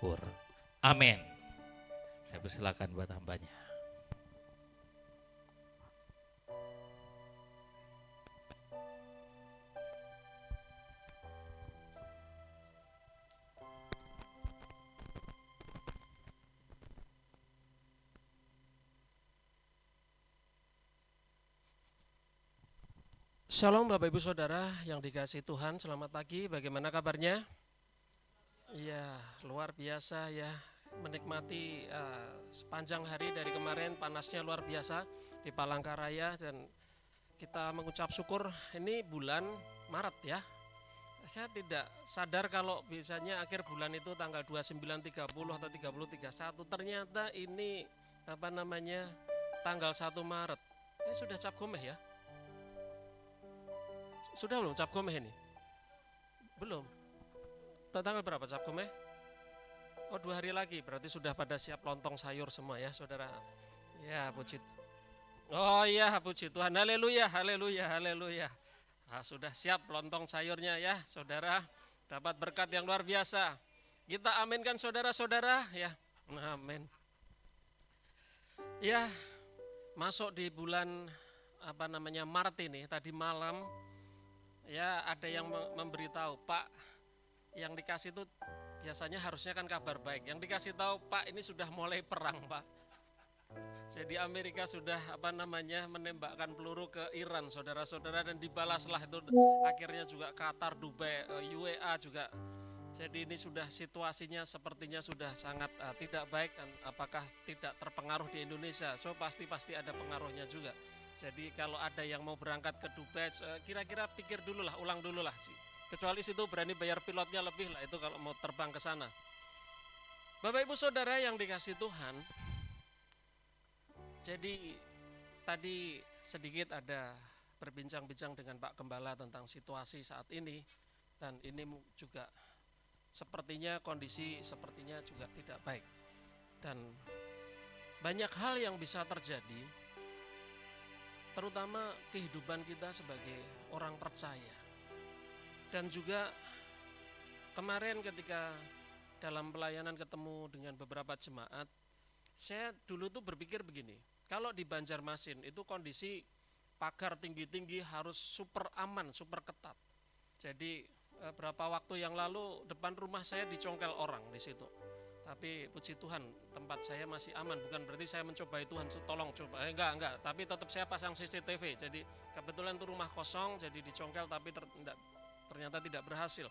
syukur. Amin. Saya persilakan buat hambanya. Shalom Bapak Ibu Saudara yang dikasihi Tuhan, selamat pagi, bagaimana kabarnya? Iya, luar biasa ya, menikmati sepanjang hari dari kemarin panasnya luar biasa di Palangkaraya dan kita mengucap syukur ini bulan Maret ya. Saya tidak sadar kalau biasanya akhir bulan itu tanggal 29, 30 atau 30, 31, ternyata ini tanggal 1 Maret. Sudah cap gomeh ya? Sudah belum cap gomeh ini? Belum. Tanggal berapa cap gomeh? Oh 2 hari lagi, berarti sudah pada siap lontong sayur semua ya saudara. Ya puji. Oh iya puji Tuhan, haleluya, haleluya, haleluya. Sudah siap lontong sayurnya ya saudara. Dapat berkat yang luar biasa. Kita aminkan saudara-saudara ya. Amin. Ya, masuk di bulan Maret ini, tadi malam ya ada yang memberitahu, Pak, yang dikasih itu biasanya harusnya kan kabar baik. Yang dikasih tahu, Pak, ini sudah mulai perang, Pak. Jadi Amerika sudah menembakkan peluru ke Iran, saudara-saudara, dan dibalaslah itu akhirnya juga Qatar, Dubai, UEA juga. Jadi ini sudah situasinya sepertinya sudah sangat tidak baik, dan apakah tidak terpengaruh di Indonesia? So pasti ada pengaruhnya juga. Jadi kalau ada yang mau berangkat ke Dubai, kira-kira pikir dulu lah, ulang dulu lah sih. Kecuali situ berani bayar pilotnya lebih lah itu kalau mau terbang ke sana. Bapak Ibu Saudara yang dikasih Tuhan, jadi tadi sedikit ada berbincang-bincang dengan Pak Gembala tentang situasi saat ini, dan ini juga sepertinya kondisi sepertinya juga tidak baik. Dan banyak hal yang bisa terjadi, terutama kehidupan kita sebagai orang percaya. Dan juga kemarin ketika dalam pelayanan ketemu dengan beberapa jemaat, saya dulu tuh berpikir begini, kalau di Banjarmasin itu kondisi pagar tinggi-tinggi harus super aman, super ketat. Jadi berapa waktu yang lalu depan rumah saya dicongkel orang di situ. Tapi puji Tuhan tempat saya masih aman, bukan berarti saya mencobai Tuhan, tolong coba, enggak, tapi tetap saya pasang CCTV. Jadi kebetulan itu rumah kosong, jadi dicongkel tapi ternyata tidak berhasil.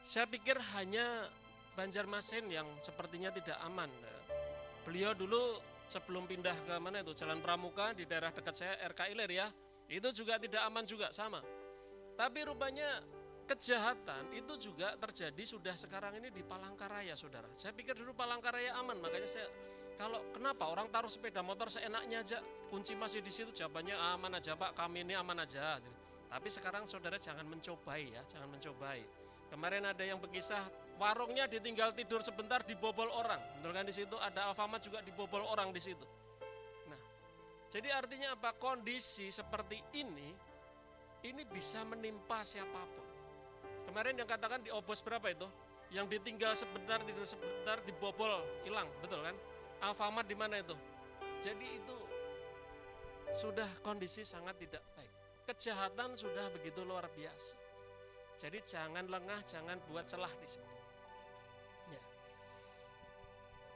Saya pikir hanya Banjarmasin yang sepertinya tidak aman. Beliau dulu sebelum pindah ke mana itu Jalan Pramuka di daerah dekat saya RK Ilir ya, itu juga tidak aman juga sama. Tapi rupanya kejahatan itu juga terjadi sudah sekarang ini di Palangkaraya, saudara. Saya pikir dulu Palangkaraya aman, makanya saya kenapa orang taruh sepeda motor seenaknya aja, kunci masih di situ, jawabannya aman aja Pak, kami ini aman aja. Tapi sekarang saudara jangan mencobai ya, jangan mencobai. Kemarin ada yang berkisah warungnya ditinggal tidur sebentar dibobol orang, betul kan, di situ ada Alfamart juga dibobol orang di situ. Nah, jadi artinya apa? Kondisi seperti ini bisa menimpa siapapun. Kemarin yang katakan di Obos berapa itu? Yang ditinggal sebentar, tidur sebentar, dibobol, hilang, betul kan? Alfamart di mana itu? Jadi itu sudah kondisi sangat tidak baik. Kejahatan sudah begitu luar biasa. Jadi jangan lengah, jangan buat celah di situ. Ya.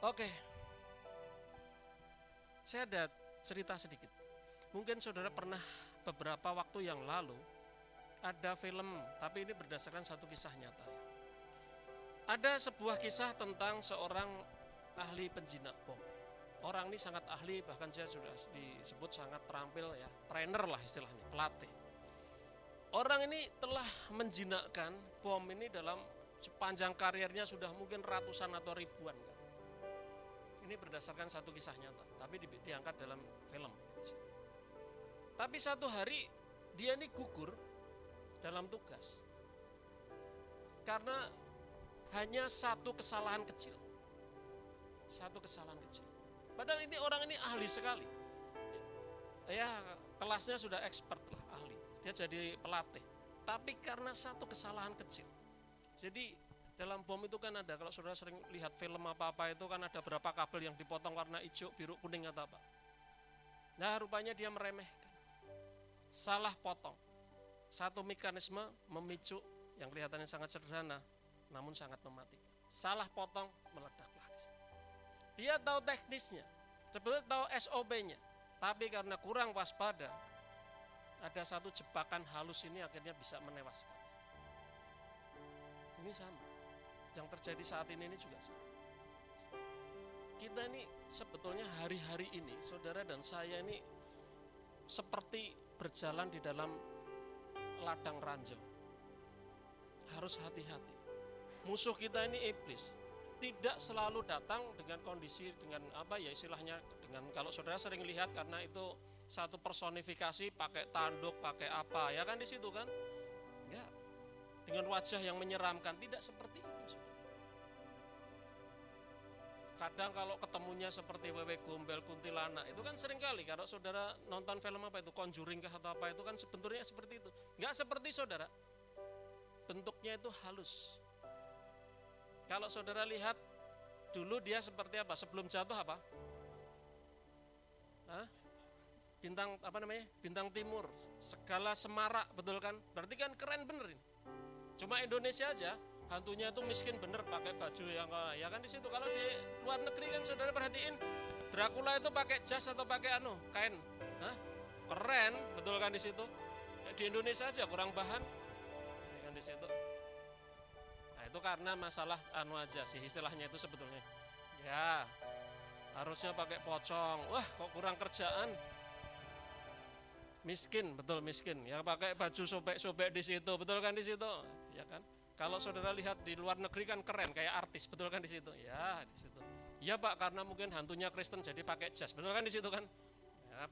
Oke. Saya ada cerita sedikit. Mungkin saudara pernah beberapa waktu yang lalu ada film, tapi ini berdasarkan satu kisah nyata. Ada sebuah kisah tentang seorang ahli penjinak bom. Orang ini sangat ahli, bahkan saya sudah disebut sangat terampil ya, trainer lah istilahnya, pelatih. Orang ini telah menjinakkan bom ini dalam sepanjang karirnya sudah mungkin ratusan atau ribuan. Ini berdasarkan satu kisah nyata, tapi diangkat dalam film. Tapi satu hari dia ini gugur dalam tugas karena hanya satu kesalahan kecil. Padahal ini orang ini ahli sekali. Ya, kelasnya sudah expert lah, ahli. Dia jadi pelatih. Tapi karena satu kesalahan kecil. Jadi Dalam bom itu kan ada, kalau saudara sering lihat film apa-apa itu kan ada berapa kabel yang dipotong warna hijau, biru, kuning atau apa. Nah rupanya dia meremehkan, salah potong. Satu mekanisme memicu yang kelihatannya sangat sederhana, namun sangat mematikan. Salah potong, meledaklah. Dia tahu teknisnya, sebetulnya tahu SOP-nya, tapi karena kurang waspada, ada satu jebakan halus ini akhirnya bisa menewaskan. Ini sama, yang terjadi saat ini juga sama. Kita ini sebetulnya hari-hari ini, saudara dan saya ini seperti berjalan di dalam ladang ranjau. Harus hati-hati. Musuh kita ini iblis. Tidak selalu datang dengan kondisi, dengan apa ya istilahnya, dengan kalau saudara sering lihat karena itu satu personifikasi pakai tanduk, pakai apa, ya kan di situ kan? Enggak. Dengan wajah yang menyeramkan, tidak seperti itu. Kadang kalau ketemunya seperti wewe gombel, kuntilanak, itu kan sering kali kalau saudara nonton film apa itu, Conjuring kah atau apa itu kan sebenarnya seperti itu. Enggak seperti saudara. Bentuknya itu halus. Kalau saudara lihat dulu dia seperti apa? Sebelum jatuh apa? Hah? Bintang apa namanya? Bintang timur, segala semarak, betul kan? Berarti kan keren bener ini. Cuma Indonesia aja hantunya itu miskin bener, pakai baju yang ya kan di situ. Kalau di luar negeri kan saudara perhatiin, Dracula itu pakai jas atau pakai kain, hah? Keren, betul kan di situ. Di Indonesia aja kurang bahan, ya kan di situ. Nah itu karena masalah aja sih istilahnya itu sebetulnya. Ya harusnya pakai pocong, wah kok kurang kerjaan. Miskin, betul miskin. Ya pakai baju sobek-sobek di situ, betul kan di situ, ya kan? Kalau saudara lihat di luar negeri kan keren, kayak artis, betul kan di situ? Ya di situ. Ya Pak, karena mungkin hantunya Kristen jadi pakai jas, betul kan di situ kan? Ya.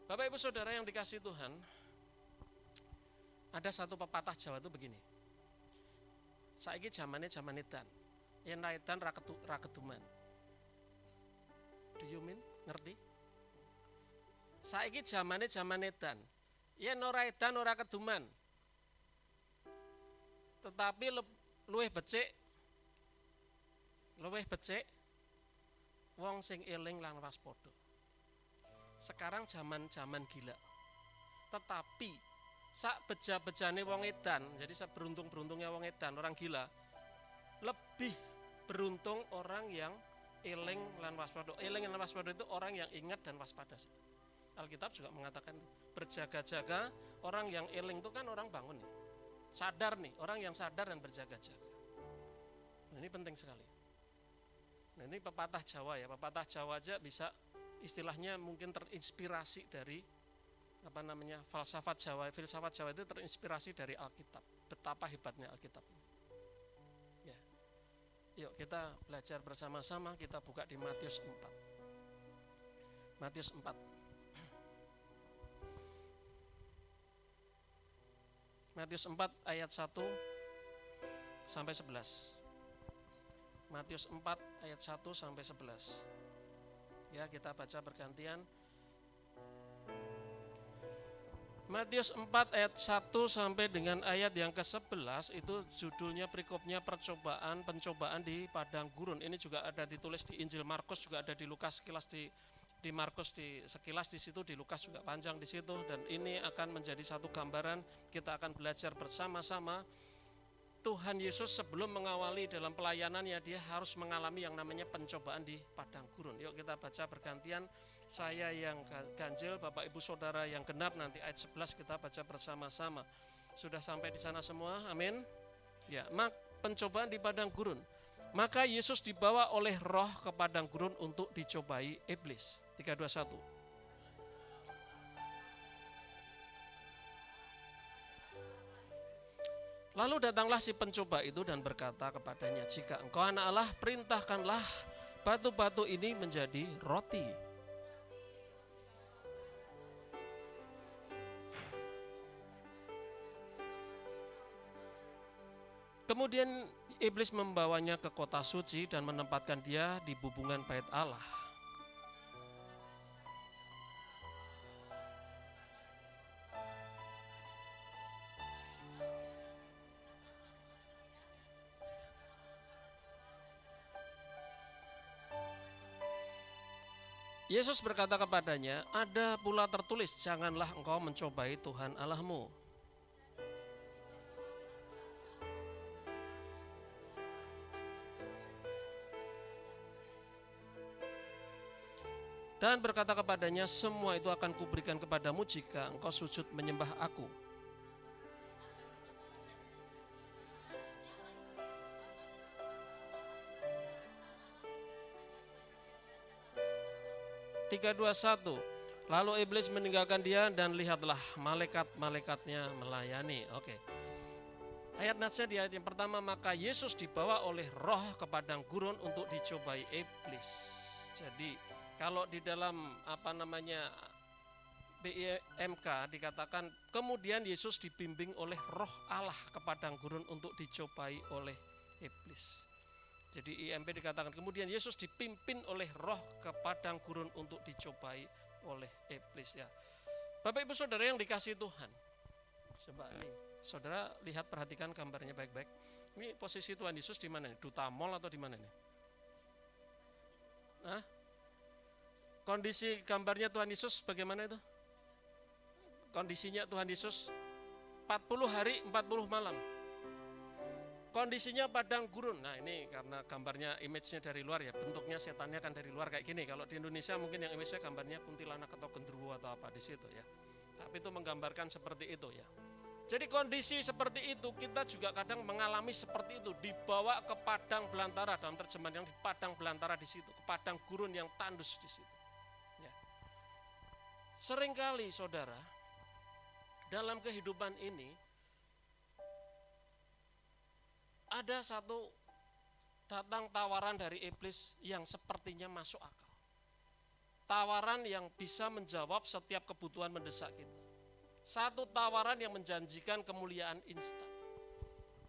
Bapak Ibu Saudara yang dikasihi Tuhan, ada satu pepatah Jawa itu begini. Saiki zamane zaman edan, yen ra edan ra keduman. Do you mean? Ngerti? Saiki zamane zaman edan, yen ora edan ora keduman. Tetapi luwih becik wong sing eling lan waspada. Sekarang zaman gila. Tetapi sak beja-bejane wong edan, jadi sak beruntung-beruntungnya wong edan, orang gila, lebih beruntung orang yang eling lan waspada. Eling lan waspada itu orang yang ingat dan waspada. Alkitab juga mengatakan berjaga-jaga, orang yang eling itu kan orang bangun nih. Sadar nih, orang yang sadar dan berjaga-jaga. Nah, ini penting sekali. Nah, ini pepatah Jawa ya, pepatah Jawa aja bisa istilahnya mungkin terinspirasi dari apa namanya filsafat Jawa itu terinspirasi dari Alkitab. Betapa hebatnya Alkitab. Ya. Yuk kita belajar bersama-sama, kita buka di Matius 4. Matius 4. Matius 4 ayat 1 sampai 11. Matius 4 ayat 1 sampai 11. Ya, kita baca bergantian. Matius 4 ayat 1 sampai dengan ayat yang ke-11 itu judulnya perikopnya pencobaan di padang gurun. Ini juga ada ditulis di Injil Markus, juga ada di Lukas, sekilas di Markus sekilas di situ, di Lukas juga panjang di situ, dan ini akan menjadi satu gambaran. Kita akan belajar bersama-sama. Tuhan Yesus sebelum mengawali dalam pelayanannya, dia harus mengalami yang namanya pencobaan di padang gurun. Yuk kita baca bergantian. Saya yang ganjil, Bapak Ibu Saudara yang genap, nanti ayat 11 kita baca bersama-sama. Sudah sampai di sana semua? Amin. Ya, pencobaan di padang gurun. Maka Yesus dibawa oleh Roh ke padang gurun untuk dicobai iblis. 3, 2, 1. Lalu datanglah si pencoba itu dan berkata kepadanya, jika engkau anak Allah, perintahkanlah batu-batu ini menjadi roti. Kemudian iblis membawanya ke kota suci dan menempatkan dia di bubungan bait Allah. Yesus berkata kepadanya, ada pula tertulis, janganlah engkau mencobai Tuhan Allahmu. Dan berkata kepadanya, semua itu akan kuberikan kepadamu jika engkau sujud menyembah aku. Tiga, dua, satu. Lalu iblis meninggalkan dia dan lihatlah malaikat-malaikatnya melayani. Oke. Ayat nasnya di ayat yang pertama, maka Yesus dibawa oleh roh ke padang gurun untuk dicobai iblis. Jadi kalau di dalam BIMK dikatakan kemudian Yesus dibimbing oleh roh Allah ke padang gurun untuk dicobai oleh iblis. Jadi IMP dikatakan kemudian Yesus dipimpin oleh roh ke padang gurun untuk dicobai oleh iblis ya. Bapak Ibu Saudara yang dikasihi Tuhan. Coba nih, Saudara lihat perhatikan gambarnya baik-baik. Ini posisi Tuhan Yesus di mana nih? Duta Mall atau di mana nih? Hah? Kondisi gambarnya Tuhan Yesus bagaimana itu? Kondisinya Tuhan Yesus 40 hari 40 malam. Kondisinya padang gurun. Nah ini karena gambarnya image-nya dari luar ya, bentuknya setannya kan dari luar kayak gini. Kalau di Indonesia mungkin yang image-nya gambarnya kuntilanak atau genderuwo atau apa di situ ya. Tapi itu menggambarkan seperti itu ya. Jadi kondisi seperti itu kita juga kadang mengalami seperti itu, dibawa ke padang belantara, dalam terjemahan yang di padang belantara di situ, ke padang gurun yang tandus di situ. Ya. Seringkali saudara dalam kehidupan ini ada satu datang tawaran dari iblis yang sepertinya masuk akal. Tawaran yang bisa menjawab setiap kebutuhan mendesak kita. Satu tawaran yang menjanjikan kemuliaan instan.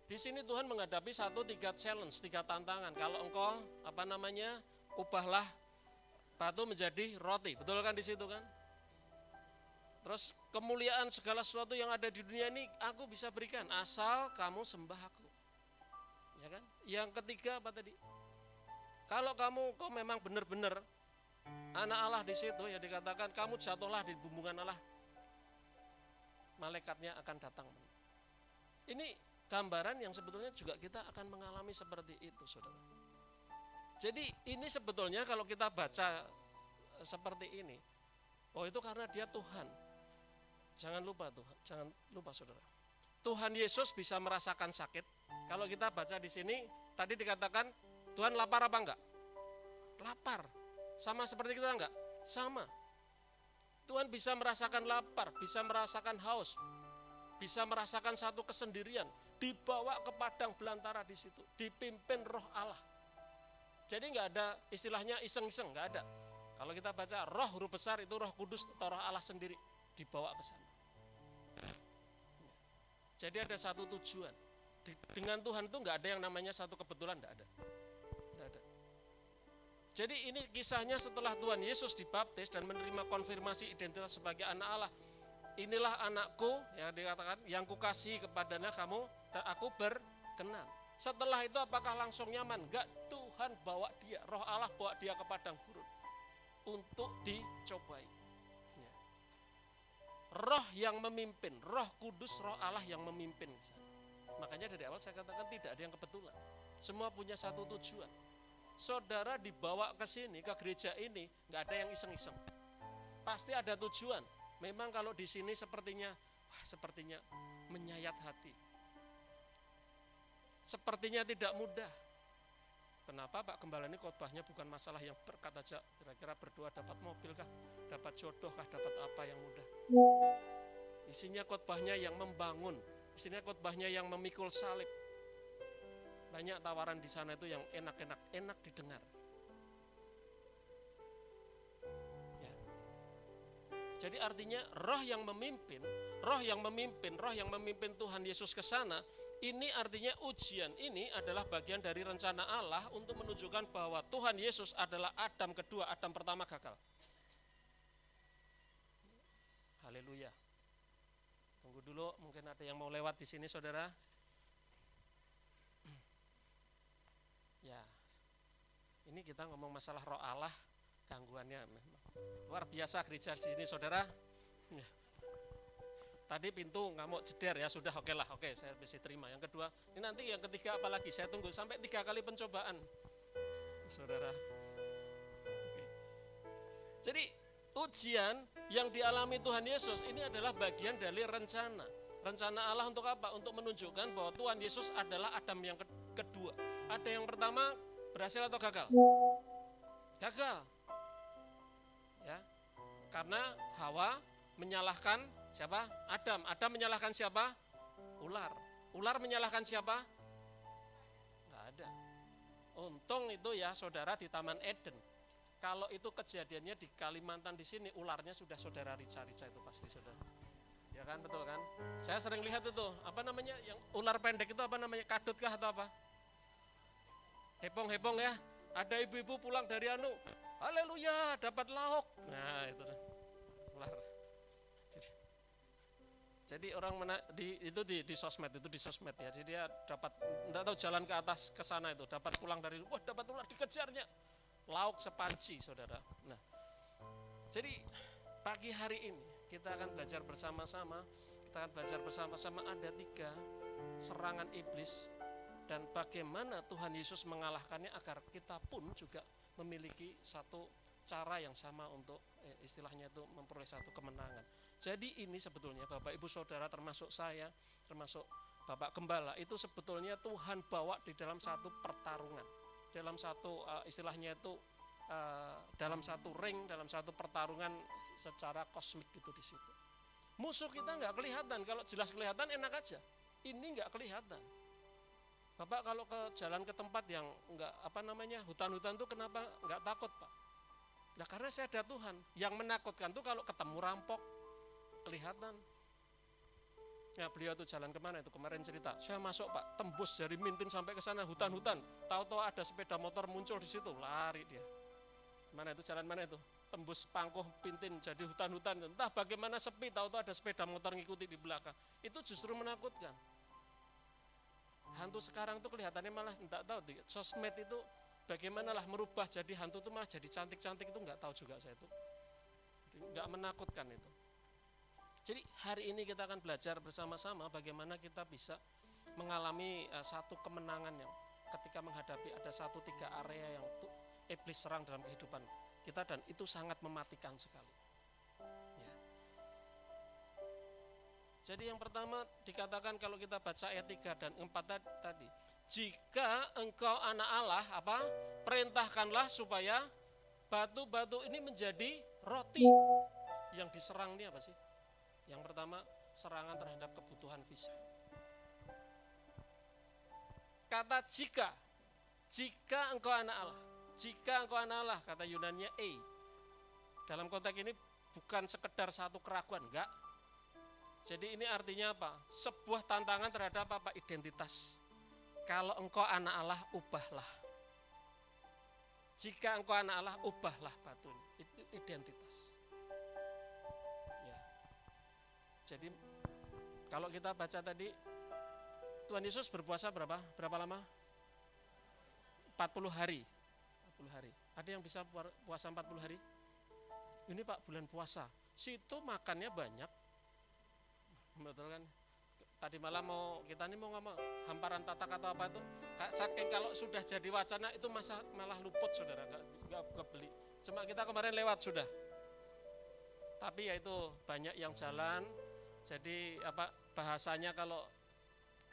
Di sini Tuhan menghadapi 3 challenge, 3 tantangan. Kalau engkau ubahlah batu menjadi roti, betul kan di situ kan? Terus kemuliaan segala sesuatu yang ada di dunia ini aku bisa berikan asal kamu sembah aku. Ya kan? Yang ketiga apa tadi? Kalau kau memang benar-benar anak Allah di situ ya dikatakan kamu jatuhlah di bumbungan Allah. Malaikatnya akan datang. Ini gambaran yang sebetulnya juga kita akan mengalami seperti itu, Saudara. Jadi ini sebetulnya kalau kita baca seperti ini, oh itu karena dia Tuhan. Jangan lupa Saudara. Tuhan Yesus bisa merasakan sakit. Kalau kita baca di sini, tadi dikatakan Tuhan lapar apa enggak? Lapar. Sama seperti kita enggak? Sama. Tuhan bisa merasakan lapar, bisa merasakan haus, bisa merasakan satu kesendirian, dibawa ke padang belantara di situ, dipimpin Roh Allah. Jadi enggak ada istilahnya iseng-iseng, enggak ada. Kalau kita baca Roh huruf besar itu Roh Kudus atau Roh Allah sendiri dibawa ke sana. Jadi ada satu tujuan. Dengan Tuhan itu enggak ada yang namanya satu kebetulan, enggak ada. Jadi ini kisahnya setelah Tuhan Yesus dibaptis dan menerima konfirmasi identitas sebagai anak Allah. Inilah anakku yang dikatakan yang kukasihi kepadanya kamu dan aku berkenan. Setelah itu apakah langsung nyaman? Enggak, Tuhan bawa dia, Roh Allah bawa dia ke padang gurun untuk dicobai. Ya. Roh yang memimpin, Roh Kudus, Roh Allah yang memimpin. Makanya dari awal saya katakan tidak ada yang kebetulan. Semua punya satu tujuan. Saudara dibawa ke sini, ke gereja ini, nggak ada yang iseng-iseng. Pasti ada tujuan. Memang kalau di sini sepertinya menyayat hati. Sepertinya tidak mudah. Kenapa Pak Gembala ini khotbahnya bukan masalah yang berkat aja, kira-kira berdoa dapat mobil kah, dapat jodoh kah, dapat apa yang mudah. Isinya khotbahnya yang membangun, isinya khotbahnya yang memikul salib. Banyak tawaran di sana itu yang enak didengar. Ya. Jadi artinya roh yang memimpin Tuhan Yesus ke sana, ini artinya ujian ini adalah bagian dari rencana Allah untuk menunjukkan bahwa Tuhan Yesus adalah Adam kedua, Adam pertama gagal. Haleluya. Tunggu dulu, mungkin ada yang mau lewat di sini, saudara. Ya, ini kita ngomong masalah Roh Allah, gangguannya memang luar biasa gereja di sini saudara. Ya. Tadi pintu nggak mau jeder ya, sudah oke lah, oke saya bisa terima. Yang kedua, ini nanti yang ketiga apalagi, saya tunggu sampai 3 kali pencobaan, saudara. Oke. Jadi ujian yang dialami Tuhan Yesus ini adalah bagian dari rencana Allah untuk apa? Untuk menunjukkan bahwa Tuhan Yesus adalah Adam yang kedua. Ada yang pertama berhasil atau gagal? Gagal. Ya, karena Hawa menyalahkan siapa? Adam. Adam menyalahkan siapa? Ular. Ular menyalahkan siapa? Nggak ada. Untung itu ya saudara di Taman Eden. Kalau itu kejadiannya di Kalimantan di sini, ularnya sudah saudara rica-rica itu pasti saudara. Ya kan, betul kan? Saya sering lihat itu, apa namanya, yang ular pendek itu apa namanya, kadut kah atau apa? Hepong ya. Ada ibu-ibu pulang dari haleluya, dapat lauk. Nah, itu ular. Jadi orang di sosmed ya. Jadi dia dapat enggak tahu jalan ke atas ke sana itu, dapat pulang dari dapat ular dikejarnya. Lauk sepanci, saudara. Nah, jadi pagi hari ini kita akan belajar bersama-sama. Ada 3 serangan iblis dan bagaimana Tuhan Yesus mengalahkannya agar kita pun juga memiliki satu cara yang sama untuk istilahnya itu memperoleh satu kemenangan. Jadi ini sebetulnya Bapak Ibu Saudara, termasuk saya, termasuk Bapak Gembala, itu sebetulnya Tuhan bawa di dalam satu pertarungan, dalam satu istilahnya itu dalam satu ring, dalam satu pertarungan secara kosmik itu di situ. Musuh kita nggak kelihatan, kalau jelas kelihatan enak aja. Ini nggak kelihatan. Bapak kalau jalan ke tempat yang nggak hutan-hutan tuh kenapa nggak takut Pak? Nah karena saya ada Tuhan. Yang menakutkan tuh kalau ketemu rampok kelihatan. Ya beliau tuh jalan kemana itu kemarin cerita. Saya masuk Pak, tembus dari Mintin sampai ke sana hutan-hutan. Tahu-tahu ada sepeda motor muncul di situ, lari dia. Mana itu jalan mana itu? Tembus Pangkoh Pintin jadi hutan-hutan. Entah bagaimana sepi, tahu-tahu ada sepeda motor ngikuti di belakang. Itu justru menakutkan. Hantu sekarang tuh kelihatannya malah enggak tahu di sosmed itu bagaimana lah merubah jadi hantu tuh malah jadi cantik-cantik itu enggak tahu juga saya itu. Enggak menakutkan itu. Jadi hari ini kita akan belajar bersama-sama bagaimana kita bisa mengalami satu kemenangan yang ketika menghadapi ada 1-3 area yang tuh iblis serang dalam kehidupan kita dan itu sangat mematikan sekali. Ya. Jadi yang pertama dikatakan kalau kita baca ayat 3 dan 4 tadi, jika engkau anak Allah, perintahkanlah supaya batu-batu ini menjadi roti. Yang diserang ini apa sih? Yang pertama, serangan terhadap kebutuhan fisik. Kata jika engkau anak Allah, jika engkau anak Allah, kata Yunannya dalam konteks ini bukan sekedar satu keraguan, enggak. Jadi ini artinya apa? Sebuah tantangan terhadap apa? Identitas. Kalau engkau anak Allah, ubahlah. Jika engkau anak Allah, ubahlah batu. Itu identitas. Ya. Jadi kalau kita baca tadi, Tuhan Yesus berpuasa berapa lama? 40 hari. 40 hari. Ada yang bisa puasa 40 hari? Ini Pak, bulan puasa. Situ makannya banyak. Betul kan? Tadi malam kita mau ngomong hamparan tatak atau apa itu, saking kalau sudah jadi wacana itu malah luput saudara, nggak beli. Cuma kita kemarin lewat sudah. Tapi ya itu banyak yang jalan. Jadi bahasanya kalau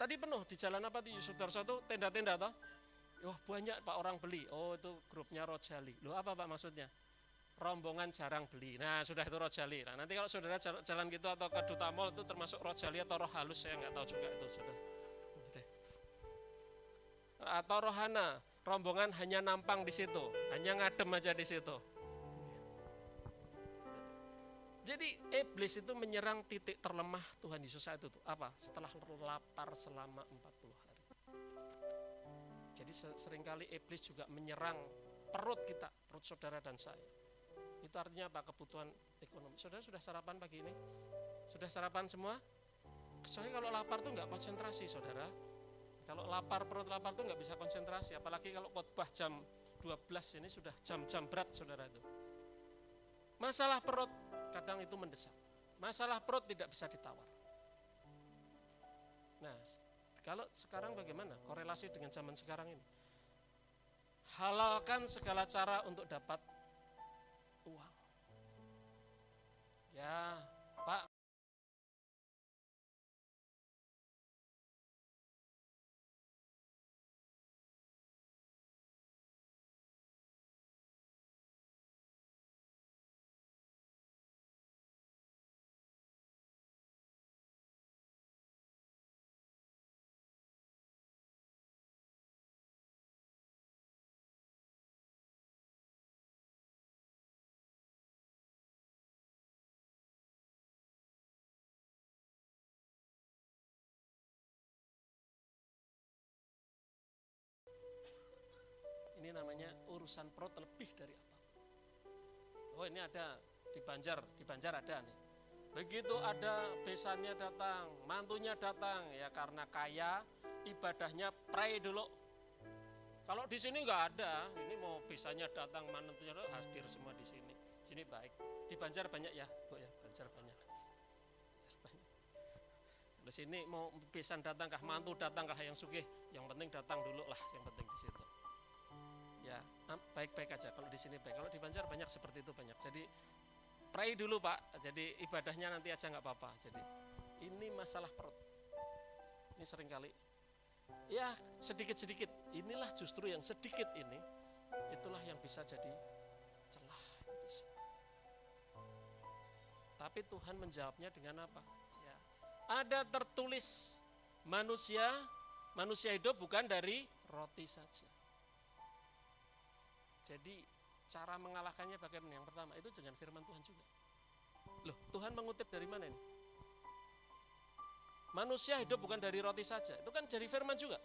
tadi penuh di jalan di Sudarso itu tenda-tenda toh. Wah banyak Pak orang beli. Oh itu grupnya Rojali. Loh apa Pak maksudnya? Rombongan jarang beli. Nah sudah itu Rojali. Nah nanti kalau saudara jalan gitu atau ke Duta Mall itu termasuk Rojali atau Roh Halus, saya nggak tahu juga itu saudara. Atau Rohana, rombongan hanya nampang di situ, hanya ngadem aja di situ. Jadi iblis itu menyerang titik terlemah Tuhan Yesus saat itu apa? Setelah lapar selama 40 hari. Jadi seringkali iblis juga menyerang perut kita, perut saudara dan saya. Itu artinya apa? Kebutuhan ekonomi. Saudara sudah sarapan pagi ini? Sudah sarapan semua? Kecuali kalau lapar tuh nggak konsentrasi saudara. Kalau lapar, perut lapar tuh nggak bisa konsentrasi. Apalagi kalau khotbah jam 12 ini sudah jam-jam berat saudara itu. Masalah perut kadang itu mendesak. Masalah perut tidak bisa ditawar. Nah, kalau sekarang bagaimana korelasi dengan zaman sekarang ini? Halalkan segala cara untuk dapat uang. Ya, Pak. Ini namanya urusan perut lebih dari apa. Oh, ini ada di Banjar ada nih. Begitu ada besannya datang, mantunya datang, ya karena kaya, ibadahnya pray dulu. Kalau di sini nggak ada, ini mau besannya datang, mantunya hadir semua di sini. Sini baik. Di Banjar banyak ya, Bu ya, Banjar banyak. Di sini mau besan datang kah, mantu datang kah, yang sugih, yang penting datang dulu lah, yang penting di situ. Ya, baik-baik aja kalau di sini baik. Kalau di Banjar banyak seperti itu banyak. Jadi pray dulu Pak. Jadi ibadahnya nanti aja nggak apa-apa. Jadi ini masalah perut. Ini seringkali ya sedikit-sedikit. Inilah justru yang sedikit ini, itulah yang bisa jadi celah. Tapi Tuhan menjawabnya dengan apa? Ya, ada tertulis manusia hidup bukan dari roti saja. Jadi cara mengalahkannya bagaimana? Yang pertama itu dengan firman Tuhan juga. Loh, Tuhan mengutip dari mana ini? Manusia hidup bukan dari roti saja. Itu kan dari firman juga.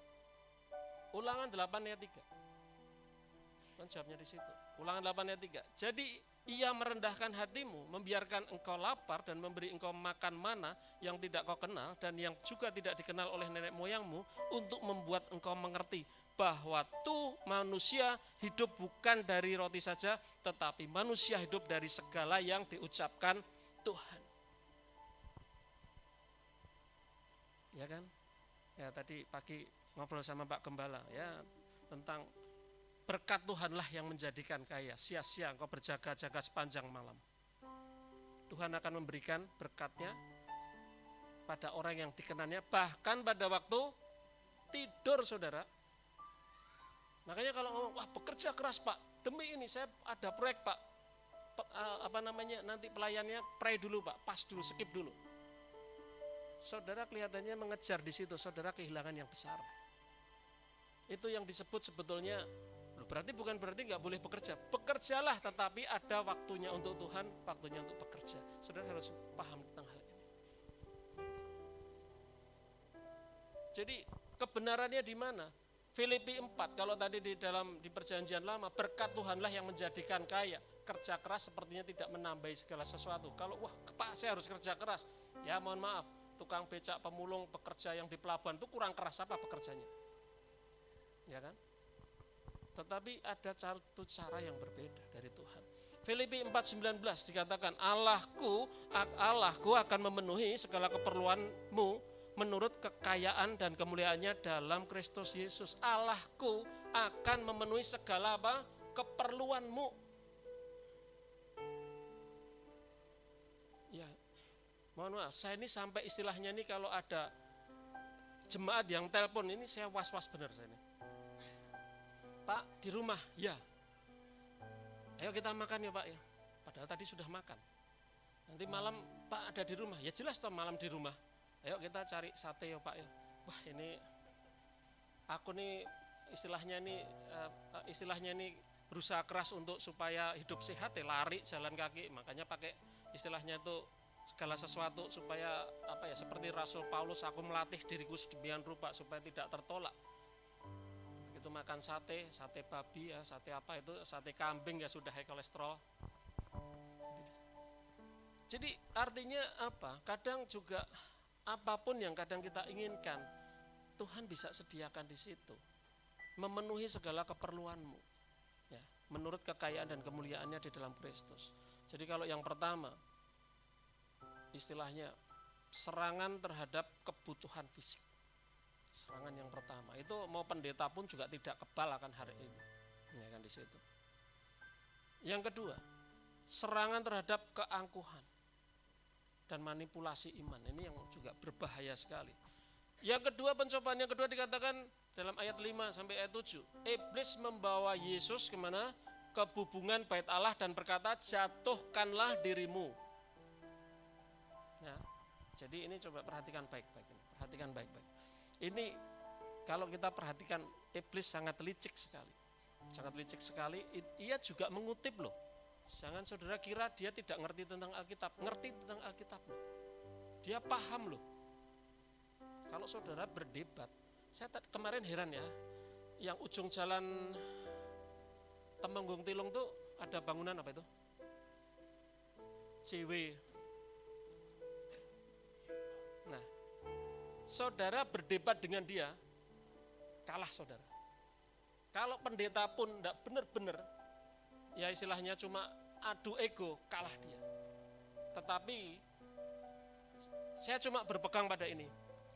Ulangan 8 ayat 3. Kan jawabnya di situ. Ulangan 8 ayat 3. Jadi ia merendahkan hatimu, membiarkan engkau lapar dan memberi engkau makan mana yang tidak kau kenal dan yang juga tidak dikenal oleh nenek moyangmu, untuk membuat engkau mengerti bahwa tuh manusia hidup bukan dari roti saja, tetapi manusia hidup dari segala yang diucapkan Tuhan. Ya kan? Ya tadi pagi ngobrol sama Pak Gembala ya tentang berkat Tuhanlah yang menjadikan kaya. Sia-sia engkau berjaga-jaga sepanjang malam. Tuhan akan memberikan berkatnya pada orang yang dikenannya, bahkan pada waktu tidur, saudara. Makanya kalau ngomong, wah bekerja keras Pak, demi ini saya ada proyek Pak, nanti pelayannya pray dulu Pak, pas dulu, skip dulu. Saudara kelihatannya mengejar di situ, saudara kehilangan yang besar. Itu yang disebut sebetulnya, berarti bukan berarti nggak boleh bekerja. Bekerjalah, tetapi ada waktunya untuk Tuhan, waktunya untuk bekerja. Saudara harus paham tentang hal ini. Jadi kebenarannya di mana? Filipi 4, kalau tadi di perjanjian lama, berkat Tuhanlah yang menjadikan kaya. Kerja keras sepertinya tidak menambahi segala sesuatu. Kalau wah Pak saya harus kerja keras, ya mohon maaf, tukang becak, pemulung, pekerja yang di pelabuhan itu kurang keras apa pekerjanya? Ya kan? Tetapi ada satu cara yang berbeda dari Tuhan. Filipi 4:19 dikatakan, Allahku akan memenuhi segala keperluanmu menurut kekayaan dan kemuliaannya dalam Kristus Yesus. Allahku akan memenuhi segala apa? Keperluanmu. Ya, mohon maaf, saya ini sampai istilahnya ini kalau ada jemaat yang telepon ini saya was-was benar saya ini. Pak di rumah, ya. Ayo kita makan ya Pak ya. Padahal tadi sudah makan. Nanti malam Pak ada di rumah, ya jelas toh malam di rumah. Ayo kita cari sate ya Pak ya. Wah ini aku nih istilahnya ini berusaha keras untuk supaya hidup sehat ya, lari jalan kaki, makanya pakai istilahnya itu segala sesuatu supaya apa ya, seperti Rasul Paulus, aku melatih diriku sedemikian rupa supaya tidak tertolak. Begitu makan sate babi ya, sate apa itu, sate kambing ya sudah high kolesterol. Jadi artinya apa? Kadang juga apapun yang kadang kita inginkan, Tuhan bisa sediakan di situ, memenuhi segala keperluanmu. Ya, menurut menurut kekayaan dan kemuliaannya di dalam Kristus. Jadi kalau yang pertama, istilahnya serangan terhadap kebutuhan fisik. Serangan yang pertama itu mau pendeta pun juga tidak kebal akan hari ini, ya kan di situ. Yang kedua, serangan terhadap keangkuhan dan manipulasi iman. Ini yang juga berbahaya sekali. Yang kedua, pencobaan yang kedua dikatakan dalam ayat 5 sampai ayat 7. Iblis membawa Yesus kemana? Ke bubungan bait Allah dan berkata, jatuhkanlah dirimu. Nah, jadi ini coba perhatikan baik-baik. Perhatikan baik-baik. Ini kalau kita perhatikan, iblis sangat licik sekali. Sangat licik sekali. Ia juga mengutip loh. Jangan saudara kira dia tidak ngerti tentang Alkitab. Ngerti tentang Alkitab loh. Dia paham loh. Kalau saudara berdebat, saya kemarin heran ya, yang ujung jalan Temenggung Tilung tuh ada bangunan apa itu? CW. Nah, saudara berdebat dengan dia, kalah saudara. Kalau pendeta pun tidak benar-benar, ya istilahnya cuma adu ego, kalah dia. Tetapi saya cuma berpegang pada ini.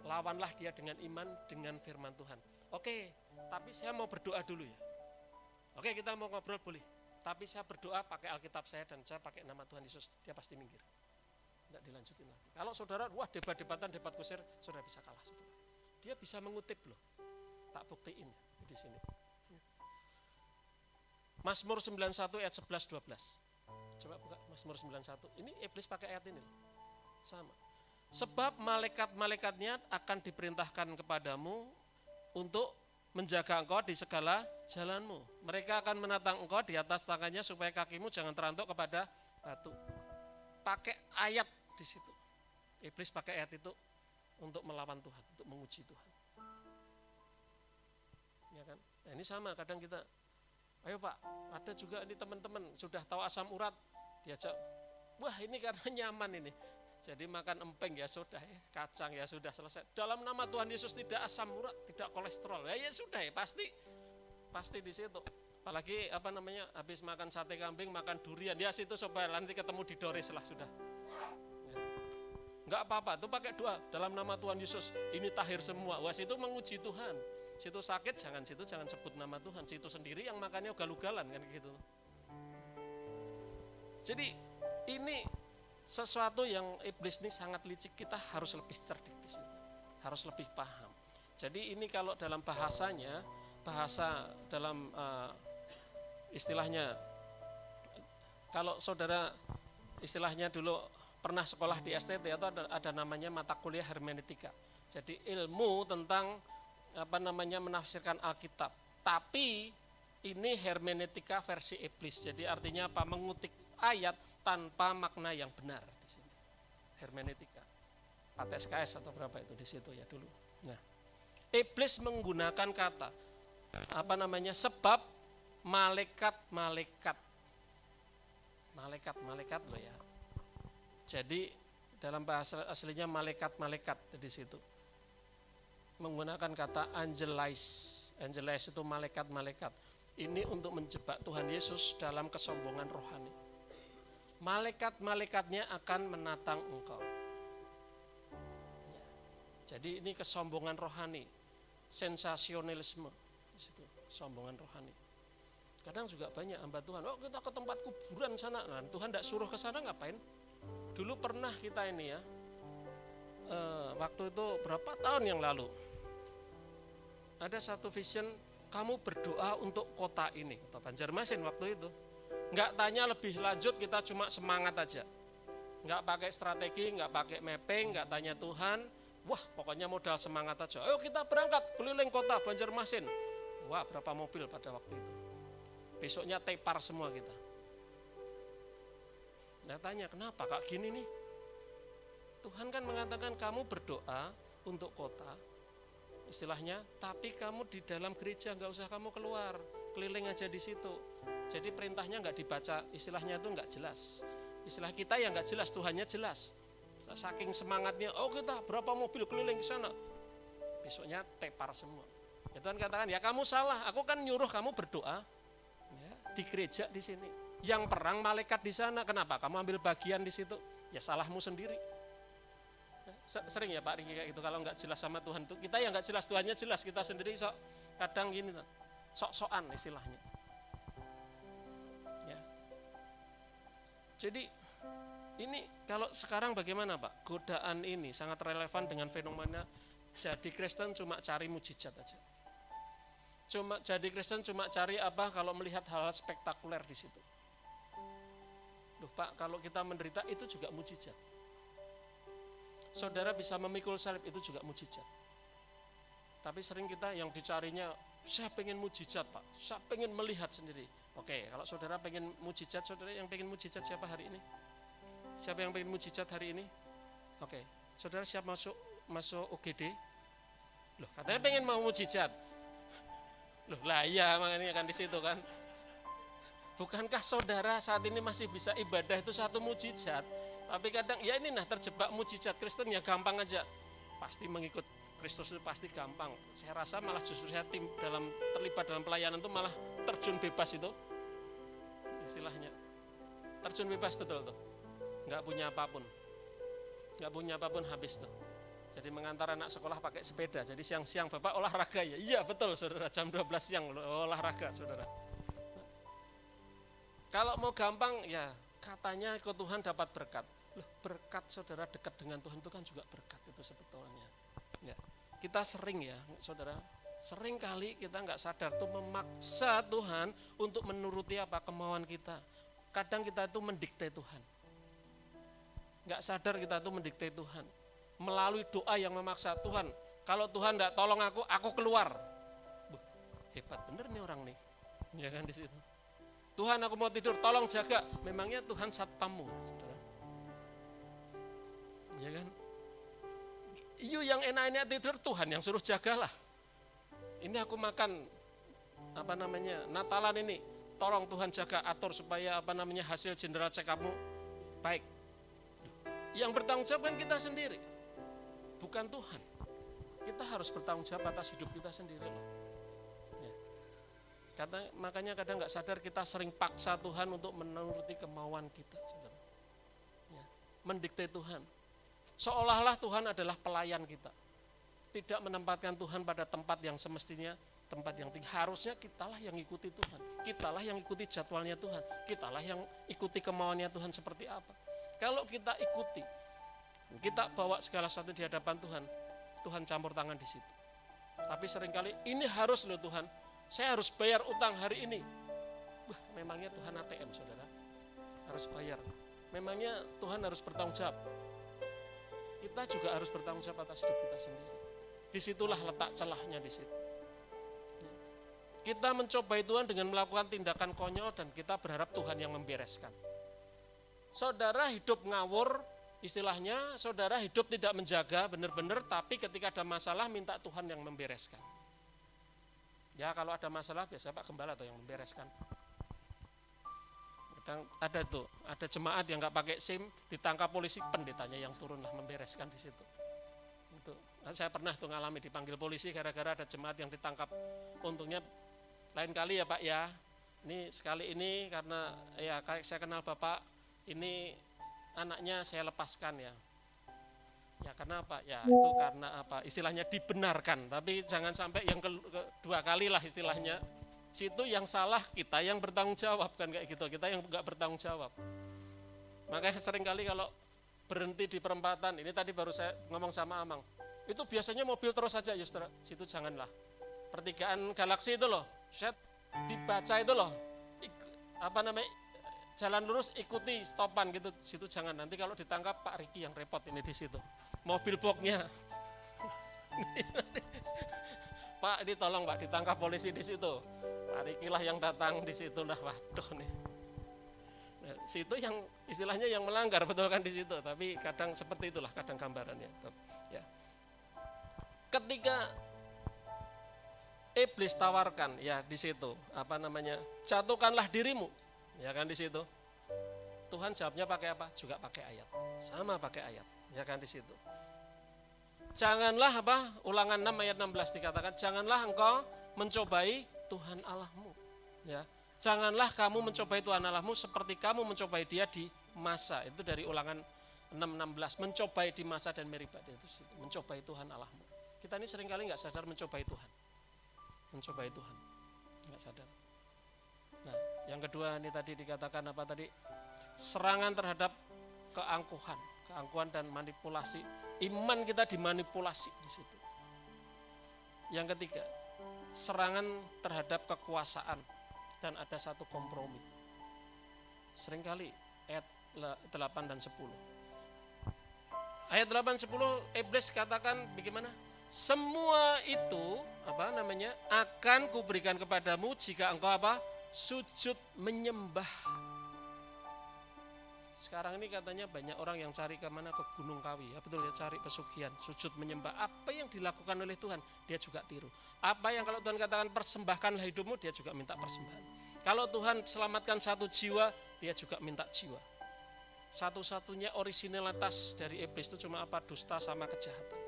Lawanlah dia dengan iman, dengan firman Tuhan. Oke, tapi saya mau berdoa dulu ya. Oke, kita mau ngobrol boleh. Tapi saya berdoa pakai Alkitab saya dan saya pakai nama Tuhan Yesus. Dia pasti minggir. Tidak dilanjutin lagi. Kalau saudara, wah debat-debatan, debat kusir, saudara bisa kalah saudara. Dia bisa mengutip loh. Tak buktiin di sini. Mazmur 91 ayat 11-12. Coba buka Mazmur 91. Ini iblis pakai ayat ini. Sama. Sebab malaikat-malaikatnya akan diperintahkan kepadamu untuk menjaga engkau di segala jalanmu. Mereka akan menatang engkau di atas tangannya supaya kakimu jangan terantuk kepada batu. Pakai ayat di situ. Iblis pakai ayat itu untuk melawan Tuhan, untuk menguji Tuhan. Ya kan? Nah, ini sama kadang kita, ayo Pak, ada juga ini teman-teman sudah tahu asam urat, diajak, wah ini karena nyaman ini. Jadi makan empeng ya sudah, kacang ya sudah selesai. Dalam nama Tuhan Yesus tidak asam urat, tidak kolesterol. Ya sudah ya pasti di situ. Apalagi habis makan sate kambing, makan durian, ya situ supaya nanti ketemu di Doris lah sudah. Ya. Enggak apa-apa, itu pakai doa dalam nama Tuhan Yesus. Ini tahir semua. Wah situ menguji Tuhan. Situ sakit jangan sebut nama Tuhan. Situ sendiri yang makannya ugal-ugalan kan gitu. Jadi ini sesuatu yang iblis ini sangat licik, kita harus lebih cerdik di situ, harus lebih paham. Jadi ini kalau dalam bahasanya, bahasa dalam istilahnya, kalau saudara istilahnya dulu pernah sekolah di STT atau ada namanya mata kuliah hermeneutika. Jadi ilmu tentang menafsirkan Alkitab. Tapi ini hermeneutika versi iblis. Jadi artinya apa? Mengutip ayat tanpa makna yang benar di sini. Hermeneutika. PTSKS atau berapa itu di situ ya dulu. Nah, iblis menggunakan kata sebab malaikat loh ya. Jadi dalam bahasa aslinya malaikat di situ. Menggunakan kata angelis. Angelis itu malaikat. Ini untuk menjebak Tuhan Yesus dalam kesombongan rohani. Malaikat-malaikatnya akan menatang engkau. Jadi ini kesombongan rohani, sensasionalisme di situ, kesombongan rohani. Kadang juga banyak hamba Tuhan, oh kita ke tempat kuburan sana, nah, Tuhan tidak suruh ke sana ngapain? Dulu pernah kita ini ya, waktu itu berapa tahun yang lalu, ada satu vision, kamu berdoa untuk kota ini, kota Banjarmasin waktu itu. Enggak tanya lebih lanjut, kita cuma semangat aja. Enggak pakai strategi, enggak pakai mapping, enggak tanya Tuhan. Wah, pokoknya modal semangat aja. Ayo kita berangkat keliling kota Banjarmasin. Wah, berapa mobil pada waktu itu. Besoknya tepar semua kita. Nah, tanya kenapa kak gini nih? Tuhan kan mengatakan kamu berdoa untuk kota, istilahnya, tapi kamu di dalam gereja enggak usah kamu keluar, keliling aja di situ. Jadi perintahnya enggak dibaca, istilahnya itu enggak jelas. Istilah kita yang enggak jelas, Tuhannya jelas. Saking semangatnya, oh kita berapa mobil keliling ke sana. Besoknya tepar semua. Ya Tuhan katakan, ya kamu salah, aku kan nyuruh kamu berdoa. Ya. di gereja di sini. Yang perang malaikat di sana. Kenapa? Kamu ambil bagian di situ. Ya salahmu sendiri. Sering ya Pak Riki kayak gitu, kalau nggak jelas sama Tuhan tuh. Kita yang nggak jelas, Tuhannya jelas, kita sendiri kadang gini, sok-sokan istilahnya. Ya. Jadi ini kalau sekarang bagaimana Pak? Godaan ini sangat relevan dengan fenomena jadi Kristen cuma cari mujizat aja. Cuma jadi Kristen cuma cari apa kalau melihat hal-hal spektakuler di situ. Loh Pak, kalau kita menderita itu juga mujizat. Saudara bisa memikul salib itu juga mujizat. Tapi sering kita yang dicarinya, saya pengen mujizat Pak, saya pengen melihat sendiri. Oke, kalau saudara pengen mujizat, saudara yang pengen mujizat siapa hari ini? Siapa yang pengen mujizat hari ini? Oke, saudara siap masuk UGD? Loh, katanya pengen mau mujizat. Loh lah iya, makanya kan di situ kan. Bukankah saudara saat ini masih bisa ibadah itu satu mujizat? Tapi kadang ya ini terjebak mujizat. Kristen ya gampang aja. Pasti mengikut Kristus itu pasti gampang. Saya rasa malah justru saya terlibat dalam pelayanan itu malah terjun bebas itu. Istilahnya. Terjun bebas betul tuh. Enggak punya apapun. Enggak punya apapun habis tuh. Jadi mengantar anak sekolah pakai sepeda. Jadi siang-siang Bapak olahraga ya. Iya betul Saudara, jam 12 siang olahraga Saudara. Kalau mau gampang ya katanya ikut Tuhan dapat berkat. Loh, berkat saudara dekat dengan Tuhan itu kan juga berkat itu sebetulnya. Ya, kita sering ya saudara, sering kali kita nggak sadar tuh memaksa Tuhan untuk menuruti apa kemauan kita. Kadang kita itu mendikte Tuhan. Nggak sadar kita itu mendikte Tuhan. Melalui doa yang memaksa Tuhan. Kalau Tuhan nggak tolong aku keluar. Hebat bener nih orang nih. Ya kan di situ. Tuhan aku mau tidur, tolong jaga. Memangnya Tuhan satpammu, saudara. Ya kan? You yang enak-enak tidur, Tuhan yang suruh jagalah. Ini aku makan Natalan ini, tolong Tuhan jaga, atur supaya hasil general check up-mu baik. Yang bertanggung jawab kan kita sendiri, bukan Tuhan. Kita harus bertanggung jawab atas hidup kita sendiri loh. Makanya kadang nggak sadar kita sering paksa Tuhan untuk menuruti kemauan kita, saudara. Ya, mendikte Tuhan. Seolah-olah Tuhan adalah pelayan kita. Tidak menempatkan Tuhan pada tempat yang semestinya, tempat yang tinggi. Harusnya kitalah yang ikuti Tuhan. Kitalah yang ikuti jadwalnya Tuhan. Kitalah yang ikuti kemauannya Tuhan seperti apa. Kalau kita ikuti, kita bawa segala sesuatu di hadapan Tuhan, Tuhan campur tangan di situ. Tapi seringkali ini harus loh Tuhan. Saya harus bayar utang hari ini. Memangnya Tuhan ATM saudara? Harus bayar. Memangnya Tuhan harus bertanggung jawab? Kita juga harus bertanggung jawab atas hidup kita sendiri. Disitulah letak celahnya di situ. Kita mencobai Tuhan dengan melakukan tindakan konyol dan kita berharap Tuhan yang membereskan. Saudara hidup ngawur, istilahnya saudara hidup tidak menjaga benar-benar, tapi ketika ada masalah minta Tuhan yang membereskan. Ya kalau ada masalah biasa Pak Gembala atau yang membereskan. Kadang ada jemaat yang nggak pakai SIM ditangkap polisi, pendetanya yang turunlah membereskan di situ. Itu saya pernah tuh ngalami dipanggil polisi gara-gara ada jemaat yang ditangkap. Untungnya lain kali ya Pak ya. Ini sekali ini karena ya saya kenal Bapak, ini anaknya saya lepaskan ya. Ya karena apa? Ya itu karena apa? Istilahnya dibenarkan, tapi jangan sampai yang kedua kali lah istilahnya. Situ yang salah, kita yang bertanggung jawab kan kayak gitu. Kita yang enggak bertanggung jawab. Makanya seringkali kalau berhenti di perempatan, ini tadi baru saya ngomong sama Amang. Itu biasanya mobil terus saja, Yustra. Situ janganlah. Pertigaan Galaksi itu loh, set dibaca itu loh. Jalan lurus ikuti stopan gitu, situ jangan. Nanti kalau ditangkap Pak Riki yang repot ini di situ. Mobil boxnya. Pak, ini tolong Pak ditangkap polisi di situ. Pak Riki lah yang datang di situ lah, waduh nih. Nah, situ yang istilahnya yang melanggar betul kan di situ, tapi kadang seperti itulah kadang gambarannya. Ya. Ketika iblis tawarkan ya di situ, jatuhkanlah dirimu. Ya kan di situ. Tuhan jawabnya pakai apa? Juga pakai ayat. Sama pakai ayat. Ya kan di situ. Janganlah Ulangan 6 ayat 16 dikatakan, janganlah engkau mencobai Tuhan Allahmu. Ya. Janganlah kamu mencobai Tuhan Allahmu seperti kamu mencobai dia di masa. Itu dari Ulangan 6:16. Mencobai di masa dan Meribah. Itu mencobai Tuhan Allahmu. Kita ini seringkali nggak sadar mencobai Tuhan. Mencobai Tuhan. Nggak sadar. Nah, yang kedua ini tadi dikatakan apa tadi? Serangan terhadap keangkuhan dan manipulasi. Iman kita dimanipulasi di situ. Yang ketiga, serangan terhadap kekuasaan dan ada satu kompromi. Seringkali ayat 8 dan 10. Ayat 8 10 iblis katakan bagaimana? Semua itu akan kuberikan kepadamu jika engkau sujud menyembah. Sekarang ini katanya banyak orang yang cari kemana? Ke Gunung Kawi, ya betul ya, cari pesugihan, sujud menyembah. Apa yang dilakukan oleh Tuhan, dia juga tiru. Apa yang kalau Tuhan katakan persembahkanlah hidupmu, dia juga minta persembahan. Kalau Tuhan selamatkan satu jiwa, dia juga minta jiwa. Satu-satunya originalitas dari iblis itu cuma apa? Dusta sama kejahatan.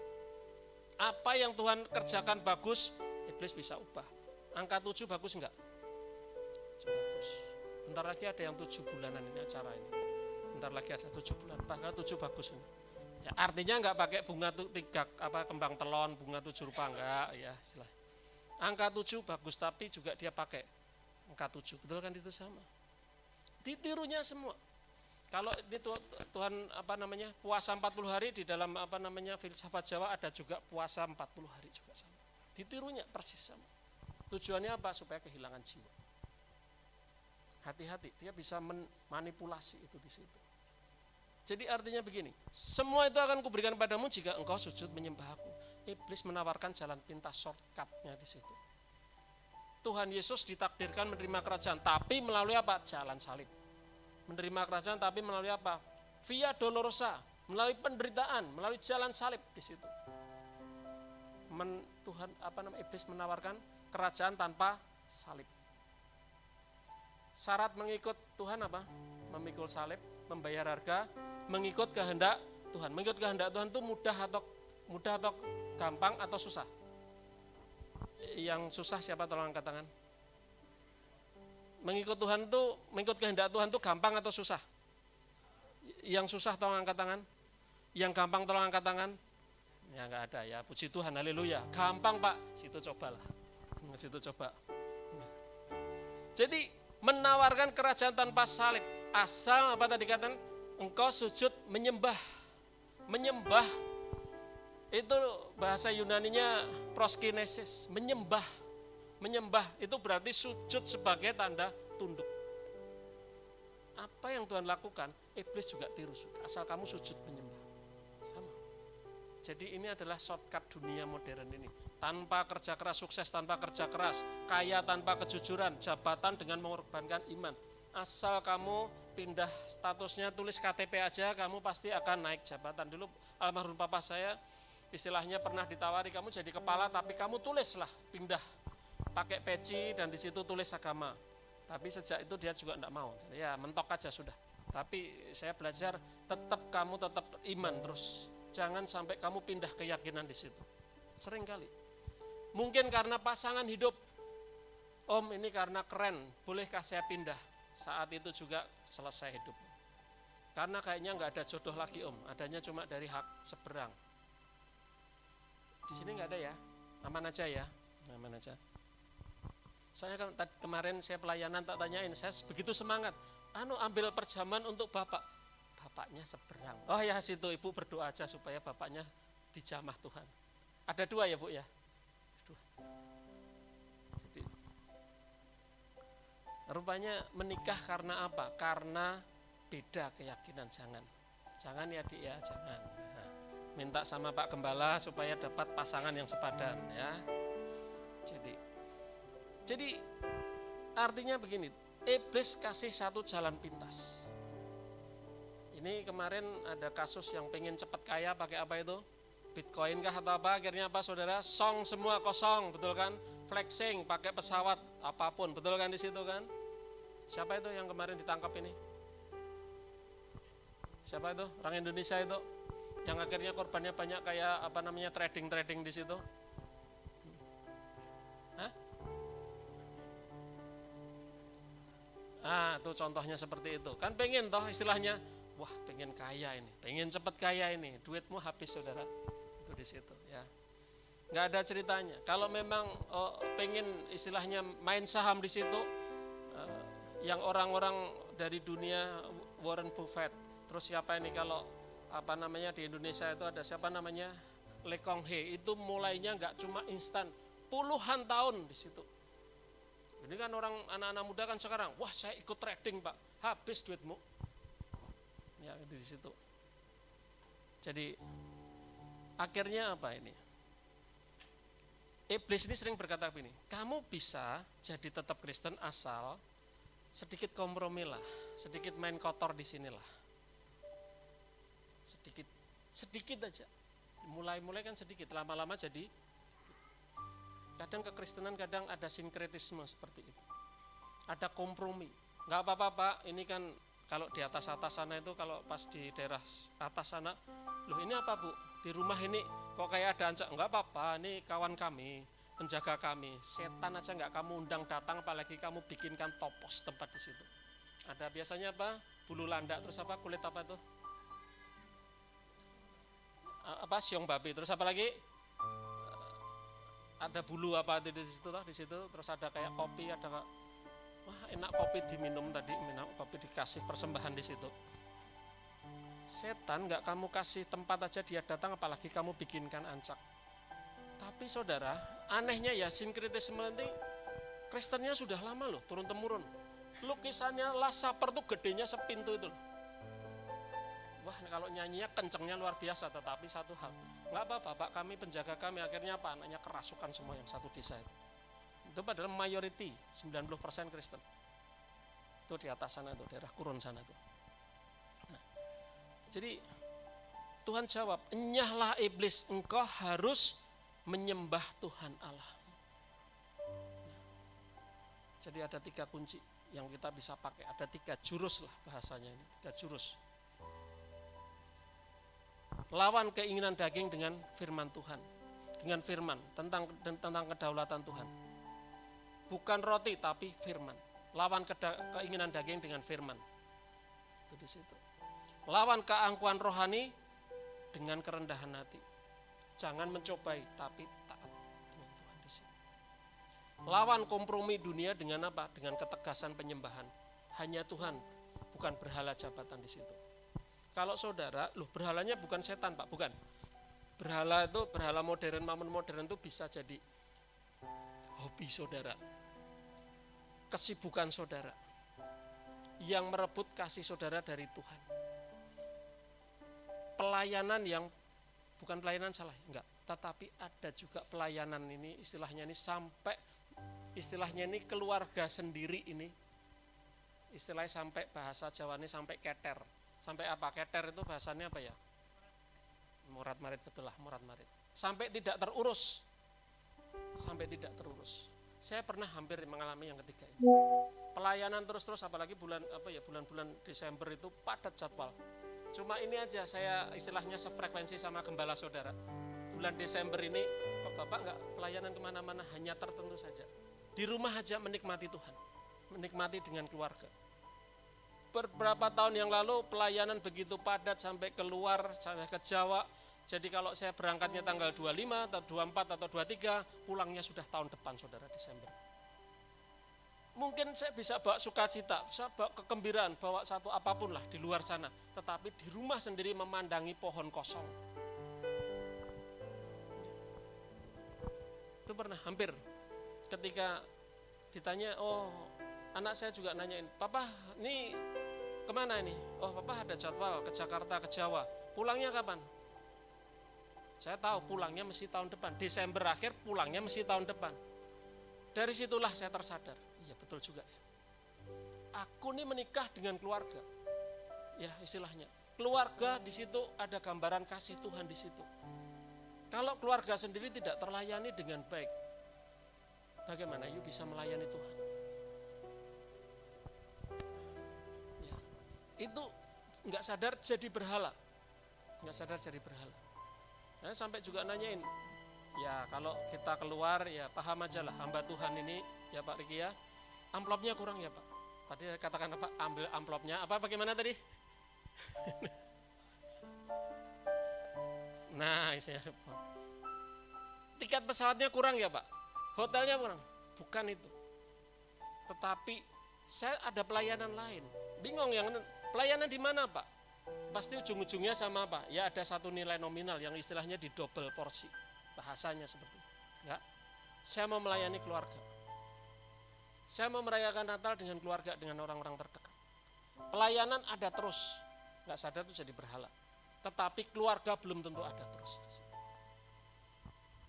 Apa yang Tuhan kerjakan bagus, iblis bisa ubah. Angka 7 bagus enggak? Bagus. Bentar lagi ada yang 7 bulanan ini acara ini. Bentar lagi ada 7 bulan, padahal 7 bagus. Ya, artinya enggak pakai bunga kembang telon, bunga 7 rupa enggak ya, istilah. Angka 7 bagus, tapi juga dia pakai angka 7. Betul kan, itu sama. Ditirunya semua. Kalau ini Tuhan puasa 40 hari di dalam filsafat Jawa ada juga puasa 40 hari juga sama. Ditirunya persis sama. Tujuannya apa? Supaya kehilangan jiwa. Hati-hati, dia bisa memanipulasi itu di situ. Jadi artinya begini, semua itu akan kuberikan padamu jika engkau sujud menyembah aku. Iblis menawarkan jalan pintas, shortcutnya di situ. Tuhan Yesus ditakdirkan menerima kerajaan, tapi melalui apa? Jalan salib. Menerima kerajaan, tapi melalui apa? Via dolorosa, melalui penderitaan, melalui jalan salib di situ. Iblis menawarkan kerajaan tanpa salib. Syarat mengikut Tuhan apa? Memikul salib, membayar harga, mengikut kehendak Tuhan. Mengikut kehendak Tuhan itu mudah atau gampang atau susah? Yang susah siapa, tolong angkat tangan? Mengikut Tuhan itu, mengikut kehendak Tuhan itu gampang atau susah? Yang susah tolong angkat tangan. Yang gampang tolong angkat tangan. Ya enggak ada ya, puji Tuhan, haleluya. Gampang Pak, situ cobalah. Situ coba. Jadi menawarkan kerajaan tanpa salib. Asal apa tadi katakan? Engkau sujud menyembah. Menyembah itu bahasa Yunaninya proskinesis, menyembah. Menyembah itu berarti sujud sebagai tanda tunduk. Apa yang Tuhan lakukan, iblis juga tiru. Asal kamu sujud menyembah. Sama. Jadi ini adalah shortcut dunia modern ini. Tanpa kerja keras, sukses tanpa kerja keras, kaya tanpa kejujuran, jabatan dengan mengorbankan iman. Asal kamu pindah statusnya, tulis KTP aja, kamu pasti akan naik jabatan. Dulu almarhum papa saya istilahnya pernah ditawari, kamu jadi kepala tapi kamu tulislah, pindah pakai peci dan di situ tulis agama. Tapi sejak itu dia juga enggak mau. Ya mentok aja sudah. Tapi saya belajar kamu tetap iman terus. Jangan sampai kamu pindah keyakinan di situ. Sering kali. Mungkin karena pasangan hidup. Om ini karena keren, bolehkah saya pindah? Saat itu juga selesai hidup. Karena kayaknya enggak ada jodoh lagi om. Adanya cuma dari hak seberang. Di sini enggak ada ya. Aman aja ya. Aman aja. Soalnya kan kemarin saya pelayanan tak tanyain, saya begitu semangat, ambil perjamuan untuk bapak, bapaknya seberang. Oh ya situ ibu berdoa aja supaya bapaknya dijamah Tuhan. Ada 2 ya bu ya? 2. Jadi rupanya menikah karena apa? Karena beda keyakinan. Jangan ya dik ya, jangan. Nah, minta sama Pak Gembala supaya dapat pasangan yang sepadan ya. Jadi artinya begini, iblis kasih satu jalan pintas. Ini kemarin ada kasus yang pengen cepat kaya pakai apa itu? Bitcoin kah atau apa? Akhirnya apa saudara? Song semua kosong, betul kan? Flexing, pakai pesawat, apapun, betul kan di situ kan? Siapa itu yang kemarin ditangkap ini? Siapa itu? Orang Indonesia itu? Yang akhirnya korbannya banyak kayak trading di situ? Nah, itu contohnya seperti itu. Kan pengen toh istilahnya, wah pengen kaya ini, pengen cepet kaya ini, duitmu habis saudara. Itu di situ ya. Nggak ada ceritanya. Kalau memang pengen istilahnya main saham di situ, yang orang-orang dari dunia Warren Buffett, terus siapa ini kalau apa namanya di Indonesia itu ada siapa namanya Lee Kong Hee, itu mulainya nggak cuma instan, puluhan tahun di situ. Ini kan orang anak-anak muda kan sekarang, wah saya ikut trading Pak, habis duitmu. Ya di situ. Jadi akhirnya apa ini? Iblis ini sering berkata begini, kamu bisa jadi tetap Kristen asal sedikit kompromilah, sedikit main kotor di sinilah. Sedikit aja. Mulai kan sedikit, lama-lama jadi. Kadang kekristenan kadang ada sinkretisme seperti itu. Ada kompromi. Enggak apa-apa Pak, ini kan kalau di atas sana itu, kalau pas di daerah atas sana, loh ini apa Bu? Di rumah ini kok kayak ada ancak? Enggak apa-apa, ini kawan kami, penjaga kami. Setan aja enggak kamu undang datang, apalagi kamu bikinkan topos tempat di situ. Ada biasanya apa? Bulu landak, terus apa? Kulit apa tuh? Apa? Siong babi, terus apa lagi? Ada bulu apa di situ, terus ada kayak kopi, ada wah enak kopi diminum tadi, minum kopi dikasih persembahan di situ. Setan nggak kamu kasih tempat aja dia datang, apalagi kamu bikinkan ancak. Tapi saudara, anehnya ya sinkretisme ini Kristennya sudah lama loh, turun temurun. Lukisannya Last Supper tuh gedenya sepintu itu loh. Wah kalau nyanyinya kencengnya luar biasa, tetapi satu hal, nggak apa-apa Pak, kami penjaga kami akhirnya apa, anaknya kerasukan semua yang satu desa itu. Itu padahal mayoriti 90% Kristen. Itu di atas sana tuh, daerah Kurun sana tuh. Nah, jadi Tuhan jawab, enyahlah iblis, engkau harus menyembah Tuhan Allah. Nah, jadi ada 3 kunci yang kita bisa pakai, ada 3 jurus lah bahasanya ini, 3 jurus. Lawan keinginan daging dengan firman Tuhan, dengan firman tentang kedaulatan Tuhan. Bukan roti tapi firman. Lawan keinginan daging dengan firman. Itu di situ. Lawan keangkuhan rohani dengan kerendahan hati. Jangan mencobai tapi taat dengan Tuhan di sini. Lawan kompromi dunia dengan apa? Dengan ketegasan penyembahan. Hanya Tuhan, bukan berhala jabatan di situ. Kalau saudara, loh berhalanya bukan setan Pak, bukan. Berhala itu, berhala modern, mamun modern itu bisa jadi hobi saudara, kesibukan saudara, yang merebut kasih saudara dari Tuhan. Pelayanan yang, bukan pelayanan salah, enggak. Tetapi ada juga pelayanan ini, istilahnya ini sampai, istilahnya ini keluarga sendiri ini, istilahnya sampai bahasa Jawa ini sampai keter. Sampai apa? Keter itu bahasanya apa ya? Murad marid, betul lah, murad marid. Sampai tidak terurus. Sampai tidak terurus. Saya pernah hampir mengalami yang ketiga ini. Pelayanan terus-terus, apalagi bulan-bulan Desember itu padat jadwal. Cuma ini aja saya istilahnya sefrekuensi sama gembala saudara. Bulan Desember ini, kok Bapak enggak pelayanan kemana-mana, hanya tertentu saja. Di rumah aja menikmati Tuhan. Menikmati dengan keluarga. Beberapa tahun yang lalu pelayanan begitu padat sampai keluar, sampai ke Jawa. Jadi kalau saya berangkatnya tanggal 25 atau 24 atau 23, pulangnya sudah tahun depan saudara, Desember. Mungkin saya bisa bawa sukacita, bisa bawa kegembiraan, bawa satu apapun lah di luar sana. Tetapi di rumah sendiri memandangi pohon kosong. Itu pernah hampir ketika ditanya, oh anak saya juga nanyain, Papa ini kemana ini? Oh Papa ada jadwal ke Jakarta, ke Jawa. Pulangnya kapan? Saya tahu pulangnya mesti tahun depan. Desember akhir pulangnya mesti tahun depan. Dari situlah saya tersadar. Iya betul juga ya. Aku ini menikah dengan keluarga. Ya istilahnya. Keluarga di situ ada gambaran kasih Tuhan di situ. Kalau keluarga sendiri tidak terlayani dengan baik, bagaimana you bisa melayani Tuhan? Itu nggak sadar jadi berhala, Saya sampai juga nanyain, ya kalau kita keluar ya paham aja lah, hamba Tuhan ini ya Pak Riki ya, amplopnya kurang ya Pak, Tadi katakan apa? Ambil amplopnya. Apa bagaimana tadi? Nah, isinya tiket pesawatnya kurang ya Pak? Hotelnya kurang? Bukan itu. Tetapi saya ada pelayanan lain. Bingung yang pelayanan di mana Pak? Pasti ujung-ujungnya sama apa? Ya ada satu nilai nominal yang istilahnya di double porsi. Bahasanya seperti itu. Enggak. Saya mau melayani keluarga. Saya mau merayakan Natal dengan keluarga, dengan orang-orang terdekat. Pelayanan ada terus. Enggak sadar itu jadi berhala. Tetapi keluarga belum tentu ada terus.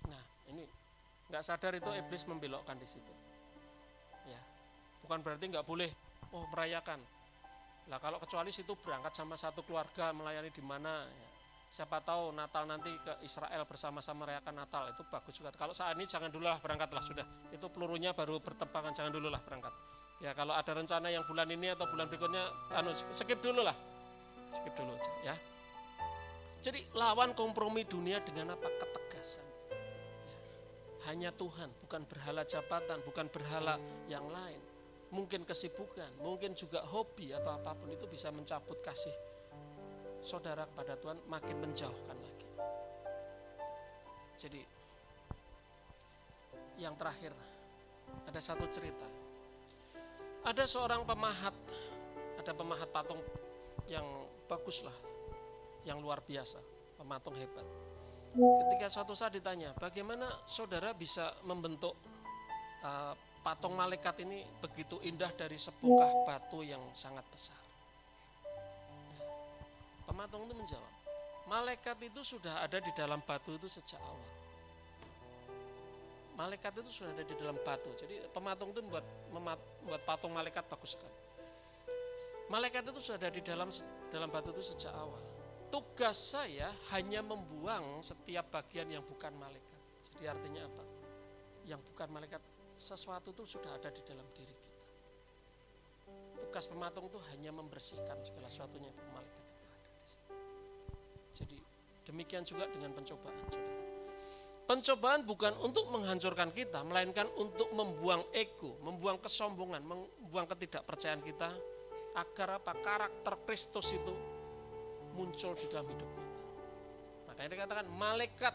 Nah, ini enggak sadar itu iblis membelokkan di situ. Ya. Bukan berarti enggak boleh merayakan. Lah kalau kecuali situ berangkat sama satu keluarga melayani di mana ya. Siapa tahu Natal nanti ke Israel bersama-sama merayakan Natal, itu bagus juga. Kalau saat ini jangan dulu lah berangkatlah sudah. Itu pelurunya baru bertebakan, jangan dulu lah berangkat. Ya kalau ada rencana yang bulan ini atau bulan berikutnya skip dulu lah. Skip dulu aja ya. Jadi lawan kompromi dunia dengan apa? Ketegasan. Ya. Hanya Tuhan, bukan berhala jabatan, bukan berhala yang lain. Mungkin kesibukan, mungkin juga hobi atau apapun itu bisa mencabut kasih saudara kepada Tuhan, makin menjauhkan lagi. Jadi yang terakhir, ada satu cerita. Ada seorang pemahat, ada pemahat patung yang bagus lah, yang luar biasa, pematung hebat. Ketika suatu saat ditanya, bagaimana saudara bisa membentuk patung malaikat ini begitu indah dari sebongkah batu yang sangat besar. Pematung itu menjawab, malaikat itu sudah ada di dalam batu itu sejak awal. Malaikat itu sudah ada di dalam batu. Jadi pematung itu membuat patung malaikat bagus sekali. Malaikat itu sudah ada di dalam batu itu sejak awal. Tugas saya hanya membuang setiap bagian yang bukan malaikat. Jadi artinya apa? Yang bukan malaikat, sesuatu itu sudah ada di dalam diri kita. Tugas pematung itu hanya membersihkan segala sesuatunya yang malaikat itu ada di sini. Jadi demikian juga dengan pencobaan, saudara. Pencobaan bukan untuk menghancurkan kita, melainkan untuk membuang ego, membuang kesombongan, membuang ketidakpercayaan kita, agar apa? Karakter Kristus itu muncul di dalam hidup kita. Makanya dikatakan malaikat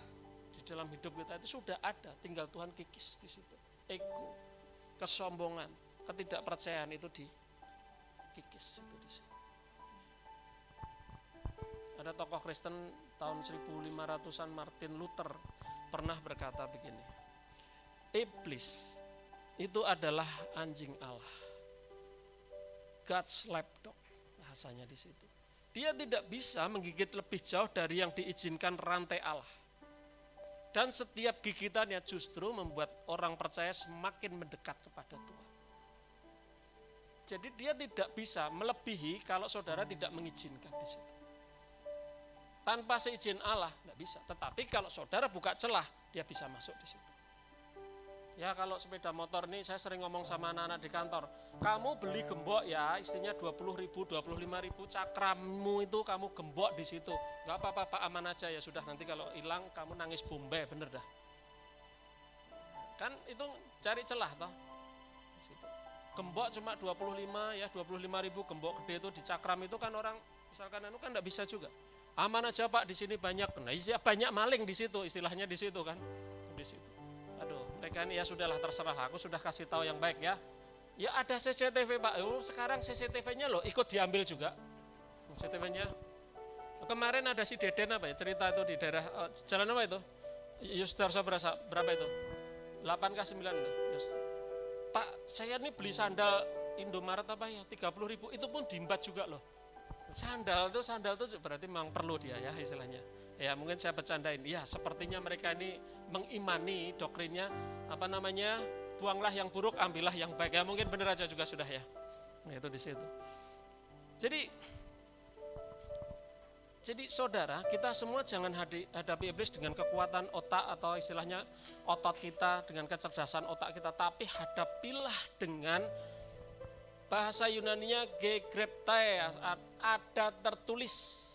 di dalam hidup kita itu sudah ada, tinggal Tuhan kikis di situ. Ego, kesombongan, ketidakpercayaan itu dikikis itu di situ. Ada tokoh Kristen tahun 1500-an, Martin Luther, pernah berkata begini, iblis itu adalah anjing Allah, God's lapdog, bahasanya di situ. Dia tidak bisa menggigit lebih jauh dari yang diizinkan rantai Allah. Dan setiap gigitannya justru membuat orang percaya semakin mendekat kepada Tuhan. Jadi dia tidak bisa melebihi kalau saudara tidak mengizinkan di situ. Tanpa seizin Allah tidak bisa. Tetapi kalau saudara buka celah, dia bisa masuk di situ. Ya kalau sepeda motor ini saya sering ngomong sama anak-anak di kantor, kamu beli gembok ya, istrinya 20.000, 25.000, cakramu itu kamu gembok di situ. Enggak apa-apa, Pak, aman aja ya sudah, nanti kalau hilang kamu nangis Bombay, bener dah. Kan itu cari celah toh. Di situ. Gembok cuma 25 ya, 25.000 gembok gede itu di cakram itu kan orang misalkan kan enggak bisa juga. Aman aja Pak, di sini banyak. Nah, ya banyak maling di situ, istilahnya di situ kan. Di situ. Aduh, mereka ini ya sudahlah, terserah, aku sudah kasih tahu yang baik ya. Ya ada CCTV Pak. Sekarang CCTV-nya loh ikut diambil juga. CCTV-nya. Kemarin ada si Deden apa ya, cerita itu di daerah jalan apa itu? Yusdarso berapa itu? 8 ke 9 itu. Pak, saya ini beli sandal Indomaret apa ya, 30.000, itu pun diimbat juga loh. Sandal itu berarti memang perlu dia ya istilahnya. Ya mungkin saya bercandain. Ya sepertinya mereka ini mengimani doktrinnya apa namanya, buanglah yang buruk, ambillah yang baik. Ya mungkin benar aja juga sudah ya. Nah, itu di situ. Jadi saudara, kita semua jangan hadapi iblis dengan kekuatan otak atau istilahnya otot kita, dengan kecerdasan otak kita, tapi hadapilah dengan bahasa Yunaninya gegreptai, ada tertulis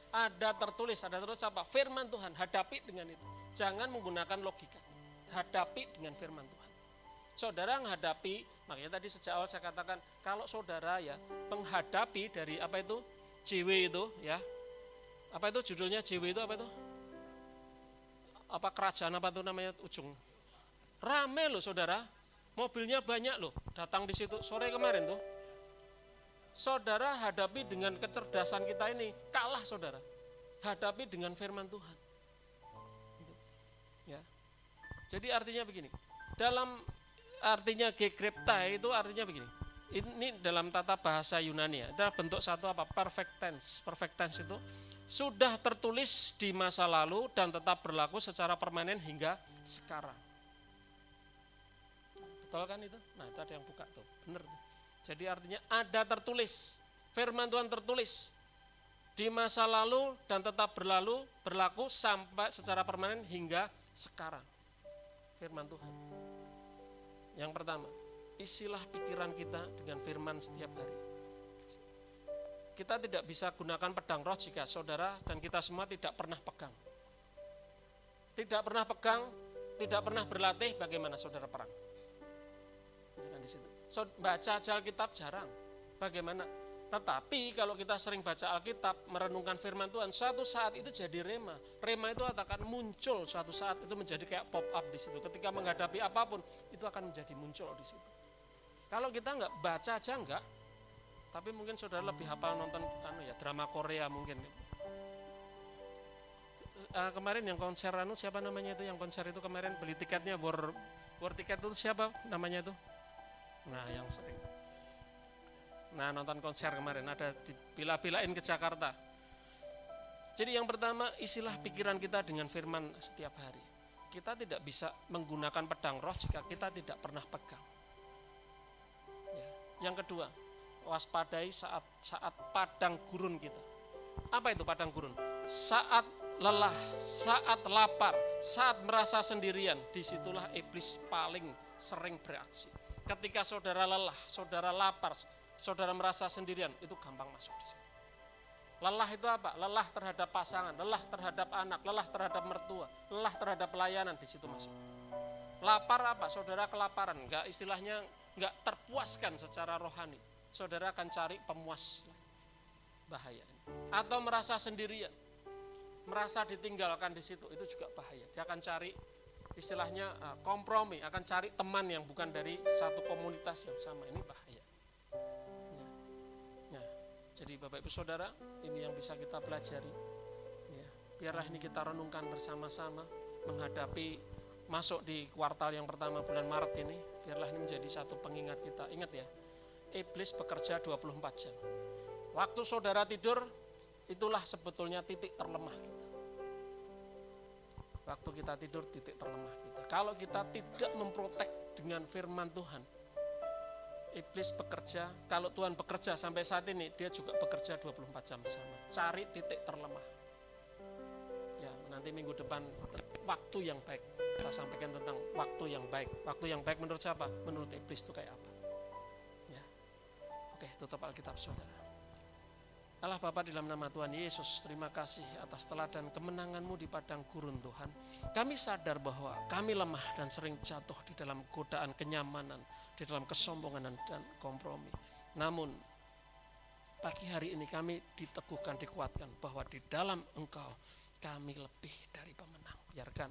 apa? Firman Tuhan, hadapi dengan itu. Jangan menggunakan logika, hadapi dengan firman Tuhan. Saudara menghadapi Makanya tadi sejak awal saya katakan, kalau saudara ya menghadapi dari apa itu, JW itu ya, apa itu judulnya JW itu apa itu? Apa kerajaan apa tuh namanya ujung? Rame loh saudara, mobilnya banyak loh datang di situ sore kemarin tuh. Saudara hadapi dengan kecerdasan kita ini, kalah saudara. Hadapi dengan firman Tuhan. Ya. Jadi artinya begini, dalam artinya gekreptai itu artinya begini. Ini dalam tata bahasa Yunani ya, adalah bentuk satu apa? Perfect tense. Perfect tense itu sudah tertulis di masa lalu dan tetap berlaku secara permanen hingga sekarang. Betul kan itu? Nah, itu ada yang buka tuh. Benar tuh. Jadi artinya ada tertulis. Firman Tuhan tertulis di masa lalu dan tetap berlaku sampai secara permanen hingga sekarang. Firman Tuhan. Yang pertama, isilah pikiran kita dengan firman setiap hari. Kita tidak bisa gunakan pedang roh jika saudara dan kita semua tidak pernah pegang. Tidak pernah pegang, tidak pernah berlatih, bagaimana saudara perang? Jangan di situ. Baca Alkitab jarang. Bagaimana? Tetapi kalau kita sering baca Alkitab, merenungkan firman Tuhan, suatu saat itu jadi rema. Rema itu akan muncul suatu saat, itu menjadi kayak pop up di situ. Ketika menghadapi apapun, itu akan menjadi muncul di situ. Kalau kita nggak baca aja enggak, tapi mungkin saudara lebih hafal nonton drama Korea mungkin. Kemarin yang konser siapa namanya itu, yang konser itu kemarin beli tiketnya war tiket itu siapa namanya itu? Nah, yang sering. Nah, nonton konser kemarin ada dipila-pilain ke Jakarta. Jadi yang pertama, isilah pikiran kita dengan firman setiap hari. Kita tidak bisa menggunakan pedang roh jika kita tidak pernah pegang. Ya. Yang kedua, waspadai saat padang gurun kita. Apa itu padang gurun? Saat lelah, saat lapar, saat merasa sendirian, disitulah iblis paling sering beraksi. Ketika saudara lelah, saudara lapar, saudara merasa sendirian, itu gampang masuk di situ. Lelah itu apa? Lelah terhadap pasangan, lelah terhadap anak, lelah terhadap mertua, lelah terhadap pelayanan, di situ masuk. Lapar apa? Saudara kelaparan, istilahnya enggak terpuaskan secara rohani. Saudara akan cari pemuas. Bahaya. Atau merasa sendirian, merasa ditinggalkan di situ, itu juga bahaya. Dia akan cari istilahnya kompromi, akan cari teman yang bukan dari satu komunitas yang sama. Ini bahaya. Jadi Bapak Ibu Saudara, ini yang bisa kita pelajari. Ya, biarlah ini kita renungkan bersama-sama menghadapi masuk di kuartal yang pertama bulan Maret ini. Biarlah ini menjadi satu pengingat kita. Ingat ya, iblis bekerja 24 jam. Waktu saudara tidur, itulah sebetulnya titik terlemah kita. Waktu kita tidur, titik terlemah kita. Kalau kita tidak memprotek dengan firman Tuhan, iblis bekerja, kalau Tuhan bekerja sampai saat ini, dia juga bekerja 24 jam sama. Cari titik terlemah. Ya, nanti minggu depan waktu yang baik. Kita sampaikan tentang waktu yang baik. Waktu yang baik menurut siapa? Menurut iblis itu kayak apa? Ya. Oke, tutup Alkitab saudara. Allah Bapa, di dalam nama Tuhan Yesus, terima kasih atas teladan kemenangan-Mu di padang gurun Tuhan. Kami sadar bahwa kami lemah dan sering jatuh di dalam godaan kenyamanan, di dalam kesombongan dan kompromi. Namun pagi hari ini kami diteguhkan, dikuatkan bahwa di dalam Engkau kami lebih dari pemenang. Biarkan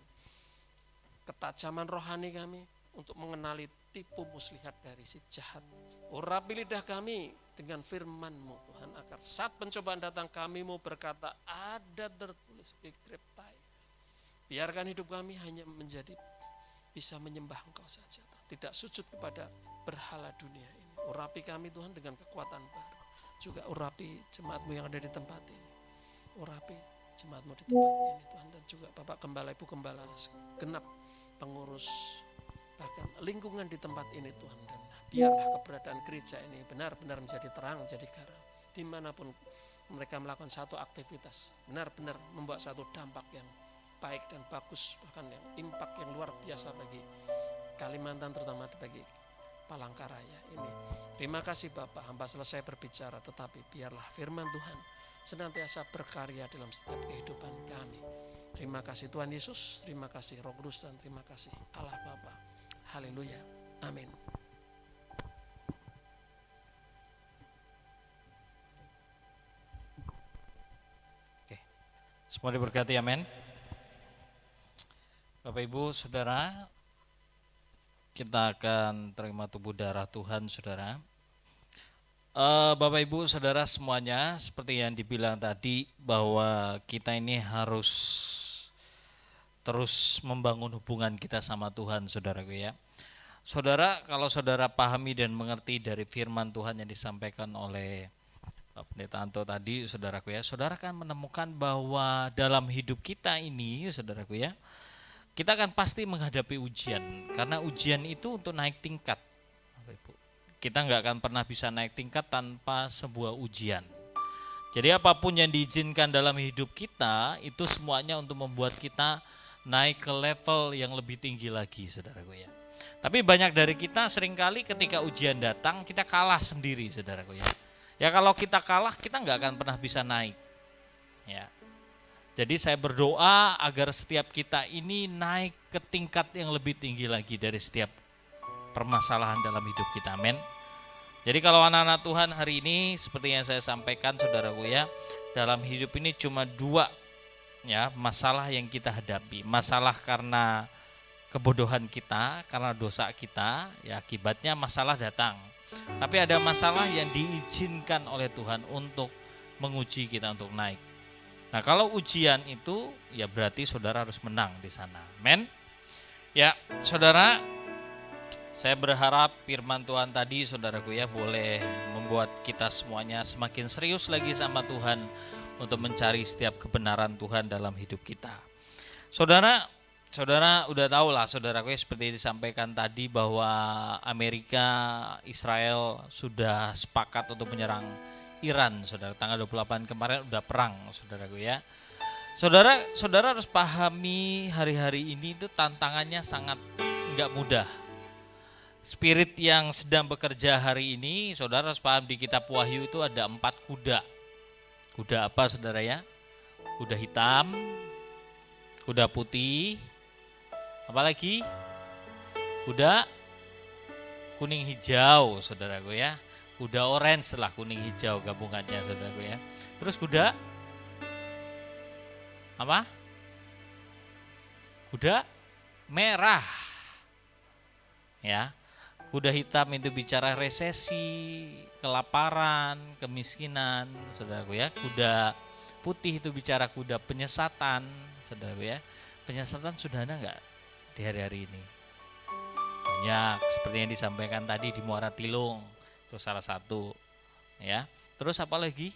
ketajaman rohani kami untuk mengenali tipu muslihat dari si jahat. Urapi lidah kami dengan firman-Mu Tuhan, agar saat pencobaan datang kami mau berkata ada tertulis gekreptai. Biarkan hidup kami hanya menjadi bisa menyembah Engkau saja, tidak sujud kepada berhala dunia ini. Urapi kami Tuhan dengan kekuatan baru. Juga urapi jemaat-Mu yang ada di tempat ini. Urapi jemaat-Mu di tempat ini Tuhan, dan juga Bapak Gembala, Ibu Gembala, genap pengurus, bahkan lingkungan di tempat ini Tuhan. Dan biarlah keberadaan gereja ini benar-benar menjadi terang, menjadi garam. Dimanapun mereka melakukan satu aktivitas, benar-benar membuat satu dampak yang baik dan bagus, bahkan yang impact yang luar biasa bagi Kalimantan, terutama bagi Palangkaraya ini. Terima kasih Bapak, hamba selesai berbicara, tetapi biarlah firman Tuhan senantiasa berkarya dalam setiap kehidupan kami. Terima kasih Tuhan Yesus, terima kasih Roh Kudus, dan terima kasih Allah Bapa. Haleluya. Amin. Mau diberkati, amin. Bapak Ibu Saudara, kita akan terima tubuh darah Tuhan, Saudara. Bapak Ibu Saudara semuanya, seperti yang dibilang tadi bahwa kita ini harus terus membangun hubungan kita sama Tuhan, saudaraku ya. Saudara, kalau saudara pahami dan mengerti dari firman Tuhan yang disampaikan oleh Pak Pendeta Anto tadi, saudaraku ya, saudara akan menemukan bahwa dalam hidup kita ini, saudaraku ya, kita akan pasti menghadapi ujian, karena ujian itu untuk naik tingkat. Kita nggak akan pernah bisa naik tingkat tanpa sebuah ujian. Jadi apapun yang diizinkan dalam hidup kita, itu semuanya untuk membuat kita naik ke level yang lebih tinggi lagi, saudaraku ya. Tapi banyak dari kita seringkali ketika ujian datang, kita kalah sendiri, saudaraku ya. Ya kalau kita kalah, kita nggak akan pernah bisa naik. Ya. Jadi saya berdoa agar setiap kita ini naik ke tingkat yang lebih tinggi lagi dari setiap permasalahan dalam hidup kita. Amin. Jadi kalau anak-anak Tuhan hari ini seperti yang saya sampaikan, saudaraku ya, dalam hidup ini cuma dua ya masalah yang kita hadapi. Masalah karena kebodohan kita, karena dosa kita, ya akibatnya masalah datang. Tapi ada masalah yang diizinkan oleh Tuhan untuk menguji kita untuk naik. Nah, kalau ujian itu ya berarti saudara harus menang di sana. Amen. Ya, saudara, saya berharap firman Tuhan tadi, saudaraku ya, boleh membuat kita semuanya semakin serius lagi sama Tuhan untuk mencari setiap kebenaran Tuhan dalam hidup kita. Saudara udah tahu lah, saudaraku ya, seperti disampaikan tadi bahwa Amerika, Israel sudah sepakat untuk menyerang Iran, saudara. Tanggal 28 kemarin udah perang, saudaraku ya. Saudara harus pahami hari-hari ini itu tantangannya sangat enggak mudah. Spirit yang sedang bekerja hari ini, saudara harus paham di kitab Wahyu itu ada 4 kuda. Kuda apa, saudara ya? Kuda hitam, kuda putih, apalagi kuda kuning hijau, saudaraku ya. Kuda orange lah, kuning hijau gabungannya, saudaraku ya. Terus kuda apa? Kuda merah. Ya. Kuda hitam itu bicara resesi, kelaparan, kemiskinan, saudaraku ya. Kuda putih itu bicara kuda penyesatan, saudaraku ya. Penyesatan sudah ada enggak di hari-hari ini? Banyak, seperti yang disampaikan tadi di Muara Tilung, itu salah satu ya. Terus apa lagi?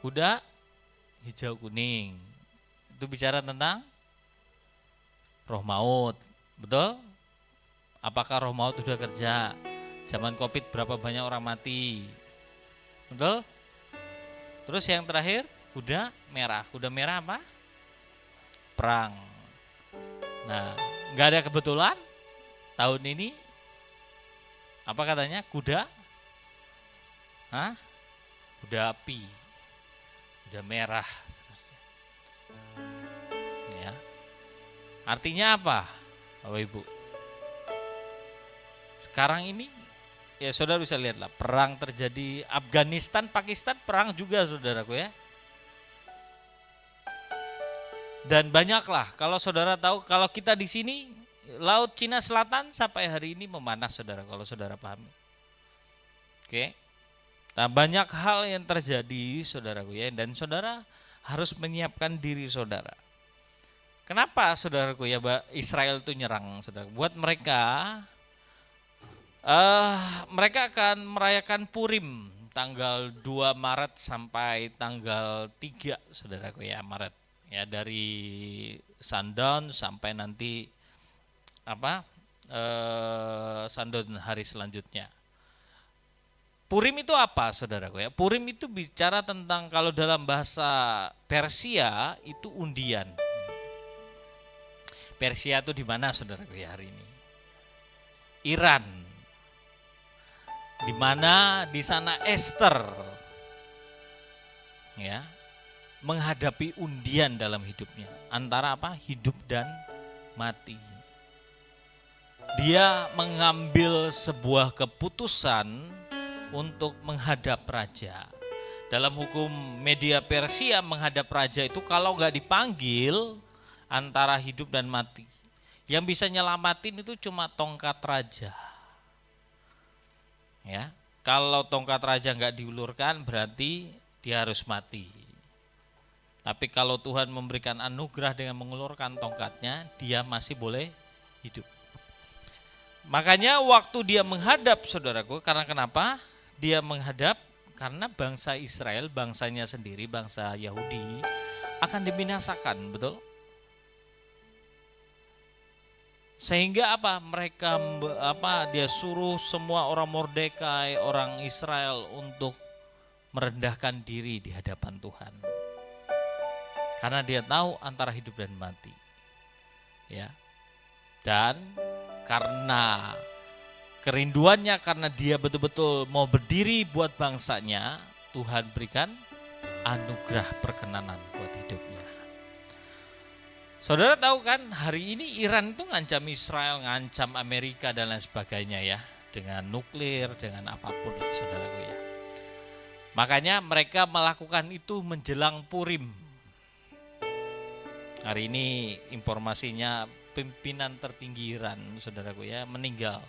Kuda hijau kuning, itu bicara tentang roh maut, betul? Apakah roh maut sudah kerja? Zaman Covid berapa banyak orang mati, betul? Terus yang terakhir kuda merah. Kuda merah apa? Perang. Nah, nggak ada kebetulan tahun ini apa katanya? Kuda api, kuda merah. Ya. Artinya apa, Bapak Ibu? Sekarang ini ya saudara bisa lihatlah, perang terjadi Afghanistan, Pakistan perang juga, saudaraku ya. Dan banyaklah, kalau saudara tahu, kalau kita di sini Laut Cina Selatan sampai hari ini memanas, saudara, kalau saudara pahami. Oke. Nah, banyak hal yang terjadi, saudaraku ya, dan saudara harus menyiapkan diri saudara. Kenapa, saudaraku ya, Israel itu nyerang, saudara? Buat mereka akan merayakan Purim tanggal 2 Maret sampai tanggal 3, saudaraku ya, Maret. Ya, dari sundown sampai nanti sundown hari selanjutnya. Purim itu apa, saudaraku ya? Purim itu bicara tentang, kalau dalam bahasa Persia itu undian. Persia itu di mana, saudaraku ya, hari ini? Iran. Di mana di sana Esther ya menghadapi undian dalam hidupnya antara apa? Hidup dan mati. Dia mengambil sebuah keputusan untuk menghadap raja. Dalam hukum Media Persia menghadap raja itu kalau nggak dipanggil antara hidup dan mati. Yang bisa nyelamatin itu cuma tongkat raja. Ya, kalau tongkat raja nggak diulurkan berarti dia harus mati. Tapi kalau Tuhan memberikan anugerah dengan mengulurkan tongkatnya, dia masih boleh hidup. Makanya waktu dia menghadap, saudaraku, karena kenapa? Dia menghadap karena bangsa Israel, bangsanya sendiri, bangsa Yahudi akan dibinasakan, betul? Sehingga apa? Mereka dia suruh semua orang Mordekai, orang Israel untuk merendahkan diri di hadapan Tuhan. Karena dia tahu antara hidup dan mati. Ya. Dan karena kerinduannya, karena dia betul-betul mau berdiri buat bangsanya, Tuhan berikan anugerah perkenanan buat hidupnya. Saudara tahu kan, hari ini Iran itu ngancam Israel, ngancam Amerika dan lain sebagainya ya, dengan nuklir, dengan apapun, saudaraku ya. Makanya mereka melakukan itu menjelang Purim. Hari ini informasinya pimpinan tertinggi Iran, saudaraku ya, meninggal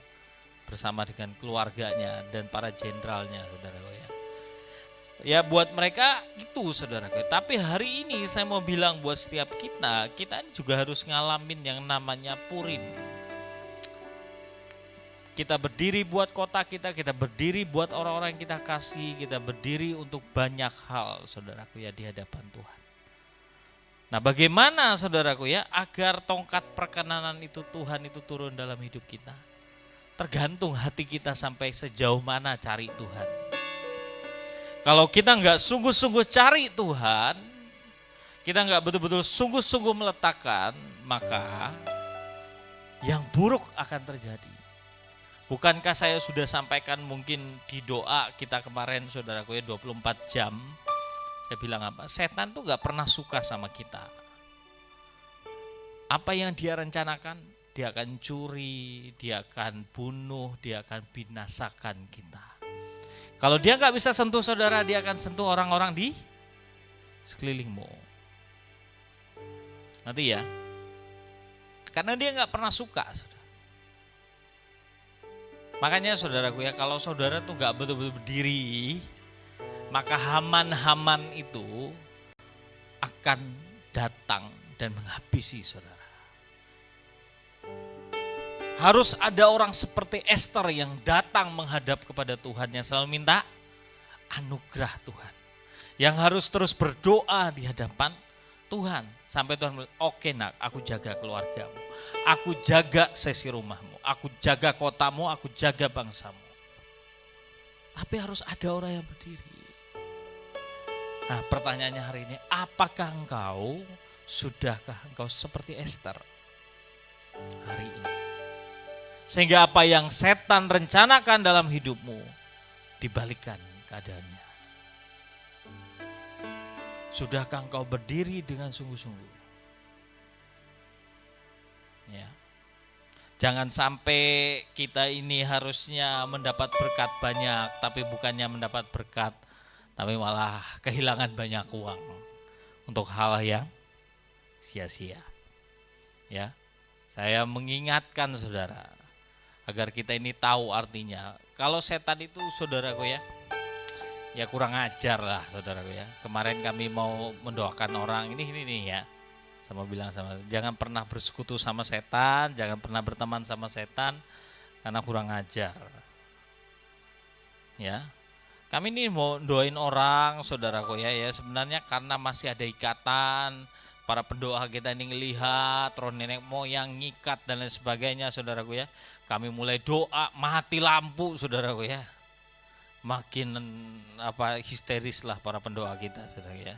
bersama dengan keluarganya dan para jenderalnya, saudaraku ya. Ya buat mereka itu, saudaraku. Tapi hari ini saya mau bilang buat setiap kita juga harus ngalamin yang namanya Purim. Kita berdiri buat kota kita berdiri buat orang-orang yang kita kasih, kita berdiri untuk banyak hal, saudaraku ya, di hadapan Tuhan. Nah, bagaimana saudaraku ya agar tongkat perkenanan itu Tuhan itu turun dalam hidup kita? Tergantung hati kita sampai sejauh mana cari Tuhan. Kalau kita nggak sungguh-sungguh cari Tuhan, kita nggak betul-betul sungguh-sungguh meletakkan, maka yang buruk akan terjadi. Bukankah saya sudah sampaikan mungkin di doa kita kemarin, saudaraku ya, 24 jam. Saya bilang apa? Setan tuh gak pernah suka sama kita. Apa yang dia rencanakan? Dia akan curi, dia akan bunuh, dia akan binasakan kita. Kalau dia gak bisa sentuh saudara, dia akan sentuh orang-orang di sekelilingmu. Nanti ya. Karena dia gak pernah suka, saudara. Makanya saudaraku ya, kalau saudara tuh gak betul-betul berdiri, maka Haman-Haman itu akan datang dan menghabisi saudara. Harus ada orang seperti Esther yang datang menghadap kepada Tuhan, yang selalu minta anugerah Tuhan. Yang harus terus berdoa di hadapan Tuhan. Sampai Tuhan bilang, oke nak, aku jaga keluargamu. Aku jaga sesi rumahmu. Aku jaga kotamu, aku jaga bangsamu. Tapi harus ada orang yang berdiri. Nah, pertanyaannya hari ini, apakah sudahkah engkau seperti Esther hari ini? Sehingga apa yang setan rencanakan dalam hidupmu dibalikkan keadaannya. Sudahkah engkau berdiri dengan sungguh-sungguh? Ya. Jangan sampai kita ini harusnya mendapat berkat banyak, tapi bukannya mendapat berkat, tapi malah kehilangan banyak uang untuk hal yang sia-sia. Ya, saya mengingatkan saudara agar kita ini tahu artinya. Kalau setan itu saudaraku ya kurang ajar lah saudaraku ya. Kemarin kami mau mendoakan orang ini ya, sama bilang sama, jangan pernah bersekutu sama setan, jangan pernah berteman sama setan karena kurang ajar. Ya. Kami ini mau doain orang saudaraku ya sebenarnya karena masih ada ikatan, para pendoa kita ini ngelihat roh nenek moyang ngikat dan lain sebagainya saudaraku ya. Kami mulai doa mati lampu saudaraku ya. Makin histeris lah para pendoa kita saudara ya.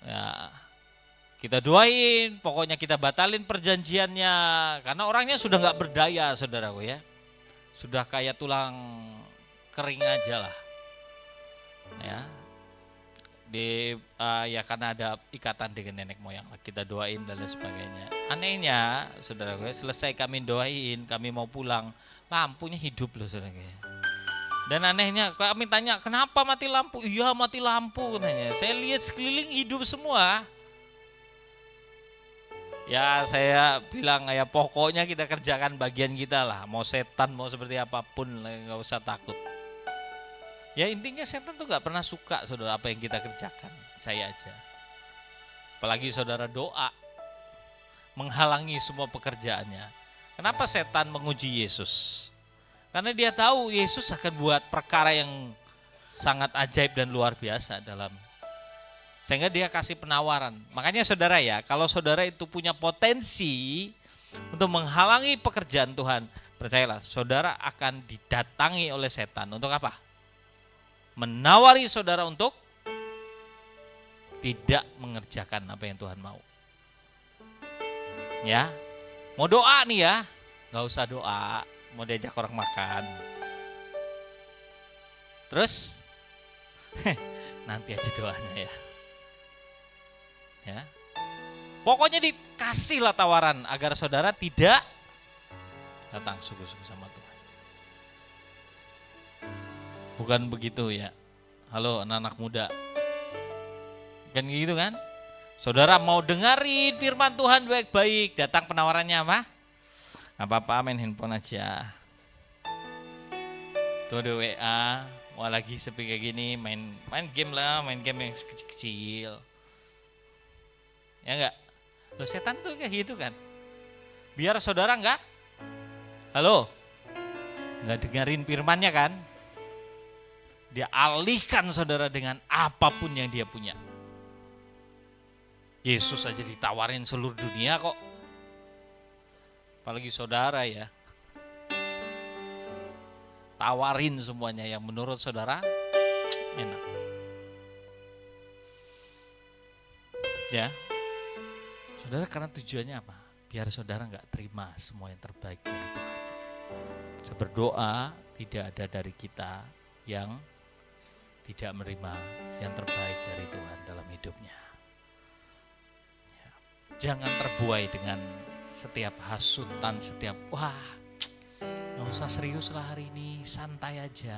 Ya, kita doain, pokoknya kita batalin perjanjiannya karena orangnya sudah nggak berdaya saudaraku ya. Sudah kayak tulang kering aja lah, ya. Ya karena ada ikatan dengan nenek moyang, kita doain dan lain sebagainya. Anehnya, saudara gue, selesai kami doain, kami mau pulang, lampunya hidup loh saudara gue. Dan anehnya kami tanya, kenapa mati lampu? Iya mati lampu katanya. Saya lihat sekeliling hidup semua. Ya saya bilang ya pokoknya kita kerjakan bagian kita lah. Mau setan mau seperti apapun nggak usah takut. Ya intinya setan tuh gak pernah suka saudara apa yang kita kerjakan. Saya aja. Apalagi saudara doa menghalangi semua pekerjaannya. Kenapa setan menguji Yesus? Karena dia tahu Yesus akan buat perkara yang sangat ajaib dan luar biasa dalam. Sehingga dia kasih penawaran. Makanya saudara ya, kalau saudara itu punya potensi untuk menghalangi pekerjaan Tuhan, percayalah saudara akan didatangi oleh setan. Untuk apa? Menawari saudara untuk tidak mengerjakan apa yang Tuhan mau. Ya, mau doa nih ya, gak usah doa. Mau diajak orang makan. Terus nanti aja doanya ya. Ya. Pokoknya dikasihlah tawaran agar saudara tidak datang sungguh-sungguh sama Tuhan. Bukan begitu ya. Halo anak-anak muda. Kan gitu kan? Saudara mau dengerin firman Tuhan baik-baik, datang penawarannya apa? Gak apa-apa main handphone aja. Tuh ada WA, mau lagi sepi kayak gini, main game lah, main game yang kecil-kecil. Ya enggak? Loh setan tuh kayak gitu kan. Biar saudara enggak, halo, enggak dengerin firmannya kan. Dia alihkan saudara dengan apapun yang dia punya. Yesus aja ditawarin seluruh dunia kok. Apalagi saudara ya. Tawarin semuanya yang menurut saudara enak. Ya. Saudara karena tujuannya apa? Biar saudara gak terima semua yang terbaik dari Tuhan. Saya berdoa tidak ada dari kita yang tidak menerima yang terbaik dari Tuhan dalam hidupnya. Ya. Jangan terbuai dengan setiap hasutan, setiap wah gak usah serius lah hari ini, santai aja.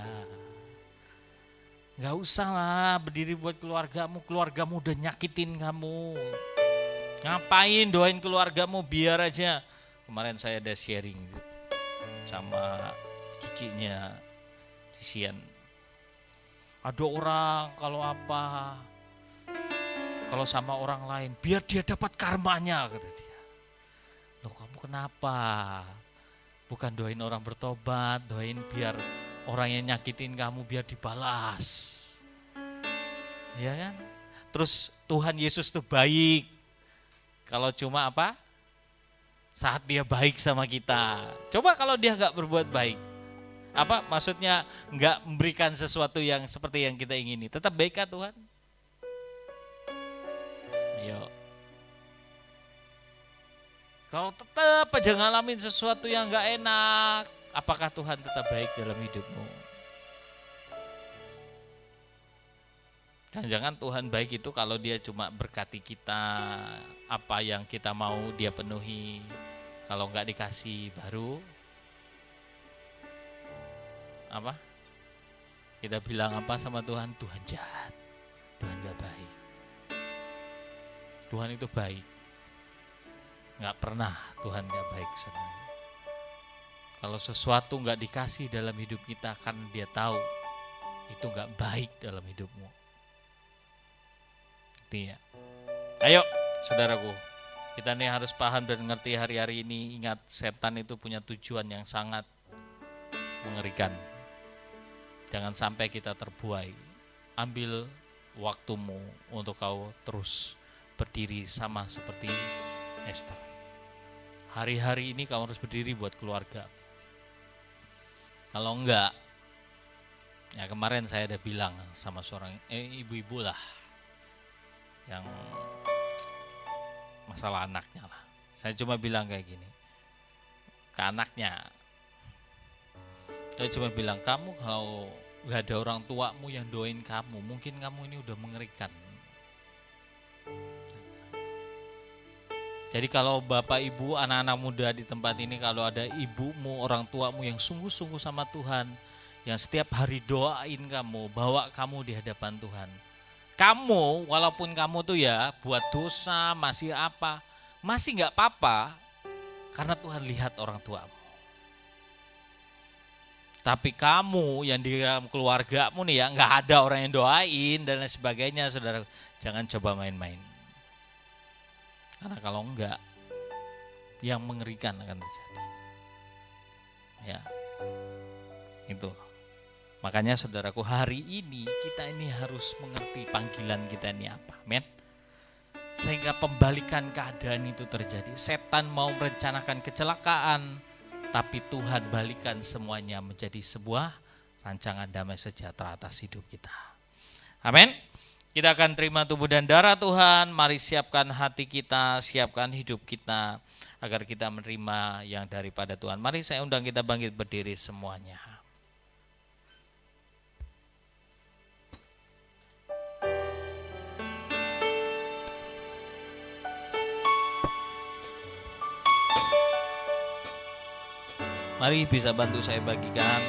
Gak usah lah berdiri buat keluargamu udah nyakitin kamu. Ngapain doain keluargamu, biar aja. Kemarin saya ada sharing sama kikinya Sian. Ada orang kalau sama orang lain biar dia dapat karmanya kata dia. Loh kamu kenapa? Bukan doain orang bertobat, doain biar orang yang nyakitin kamu biar dibalas. Ya kan? Terus Tuhan Yesus tuh baik. Kalau cuma apa? Saat dia baik sama kita. Coba kalau dia gak berbuat baik. Apa maksudnya gak memberikan sesuatu yang seperti yang kita ingini. Tetap baik kah Tuhan? Ayo. Kalau tetap aja ngalamin sesuatu yang gak enak, apakah Tuhan tetap baik dalam hidupmu? Jangan-jangan Tuhan baik itu kalau dia cuma berkati kita, apa yang kita mau dia penuhi. Kalau gak dikasih baru apa? Kita bilang apa sama Tuhan? Tuhan jahat, Tuhan gak baik. Tuhan itu baik. Gak pernah Tuhan gak baik sebenarnya. Kalau sesuatu gak dikasih dalam hidup kita karena dia tahu itu gak baik dalam hidupmu. Iya. Ayo saudaraku, kita nih harus paham dan ngerti hari-hari ini. Ingat setan itu punya tujuan yang sangat mengerikan. Jangan sampai kita terbuai. Ambil waktumu untuk kau terus berdiri sama seperti Esther. Hari-hari ini kamu harus berdiri buat keluarga. Kalau enggak, ya kemarin saya ada bilang sama seorang ibu-ibu lah yang masalah anaknya lah. Saya cuma bilang kayak gini ke anaknya. Saya cuma bilang, kamu kalau gak ada orang tuamu yang doain kamu, mungkin kamu ini udah mengerikan. Jadi kalau bapak ibu anak-anak muda di tempat ini, kalau ada ibumu orang tuamu yang sungguh-sungguh sama Tuhan, yang setiap hari doain kamu, bawa kamu di hadapan Tuhan. Kamu walaupun kamu tuh ya buat dosa masih apa, masih nggak apa-apa karena Tuhan lihat orang tuamu. Tapi kamu yang di dalam keluargamu nih ya nggak ada orang yang doain dan lain sebagainya, saudara, jangan coba main-main. Karena kalau enggak, yang mengerikan akan terjadi. Ya, itu. Makanya saudaraku, hari ini kita ini harus mengerti panggilan kita ini apa, amin. Sehingga pembalikan keadaan itu terjadi. Setan mau merencanakan kecelakaan, tapi Tuhan balikan semuanya menjadi sebuah rancangan damai sejahtera atas hidup kita. Amin. Kita akan terima tubuh dan darah Tuhan. Mari siapkan hati kita, siapkan hidup kita agar kita menerima yang daripada Tuhan. Mari saya undang kita bangkit berdiri semuanya. Mari bisa bantu saya bagikan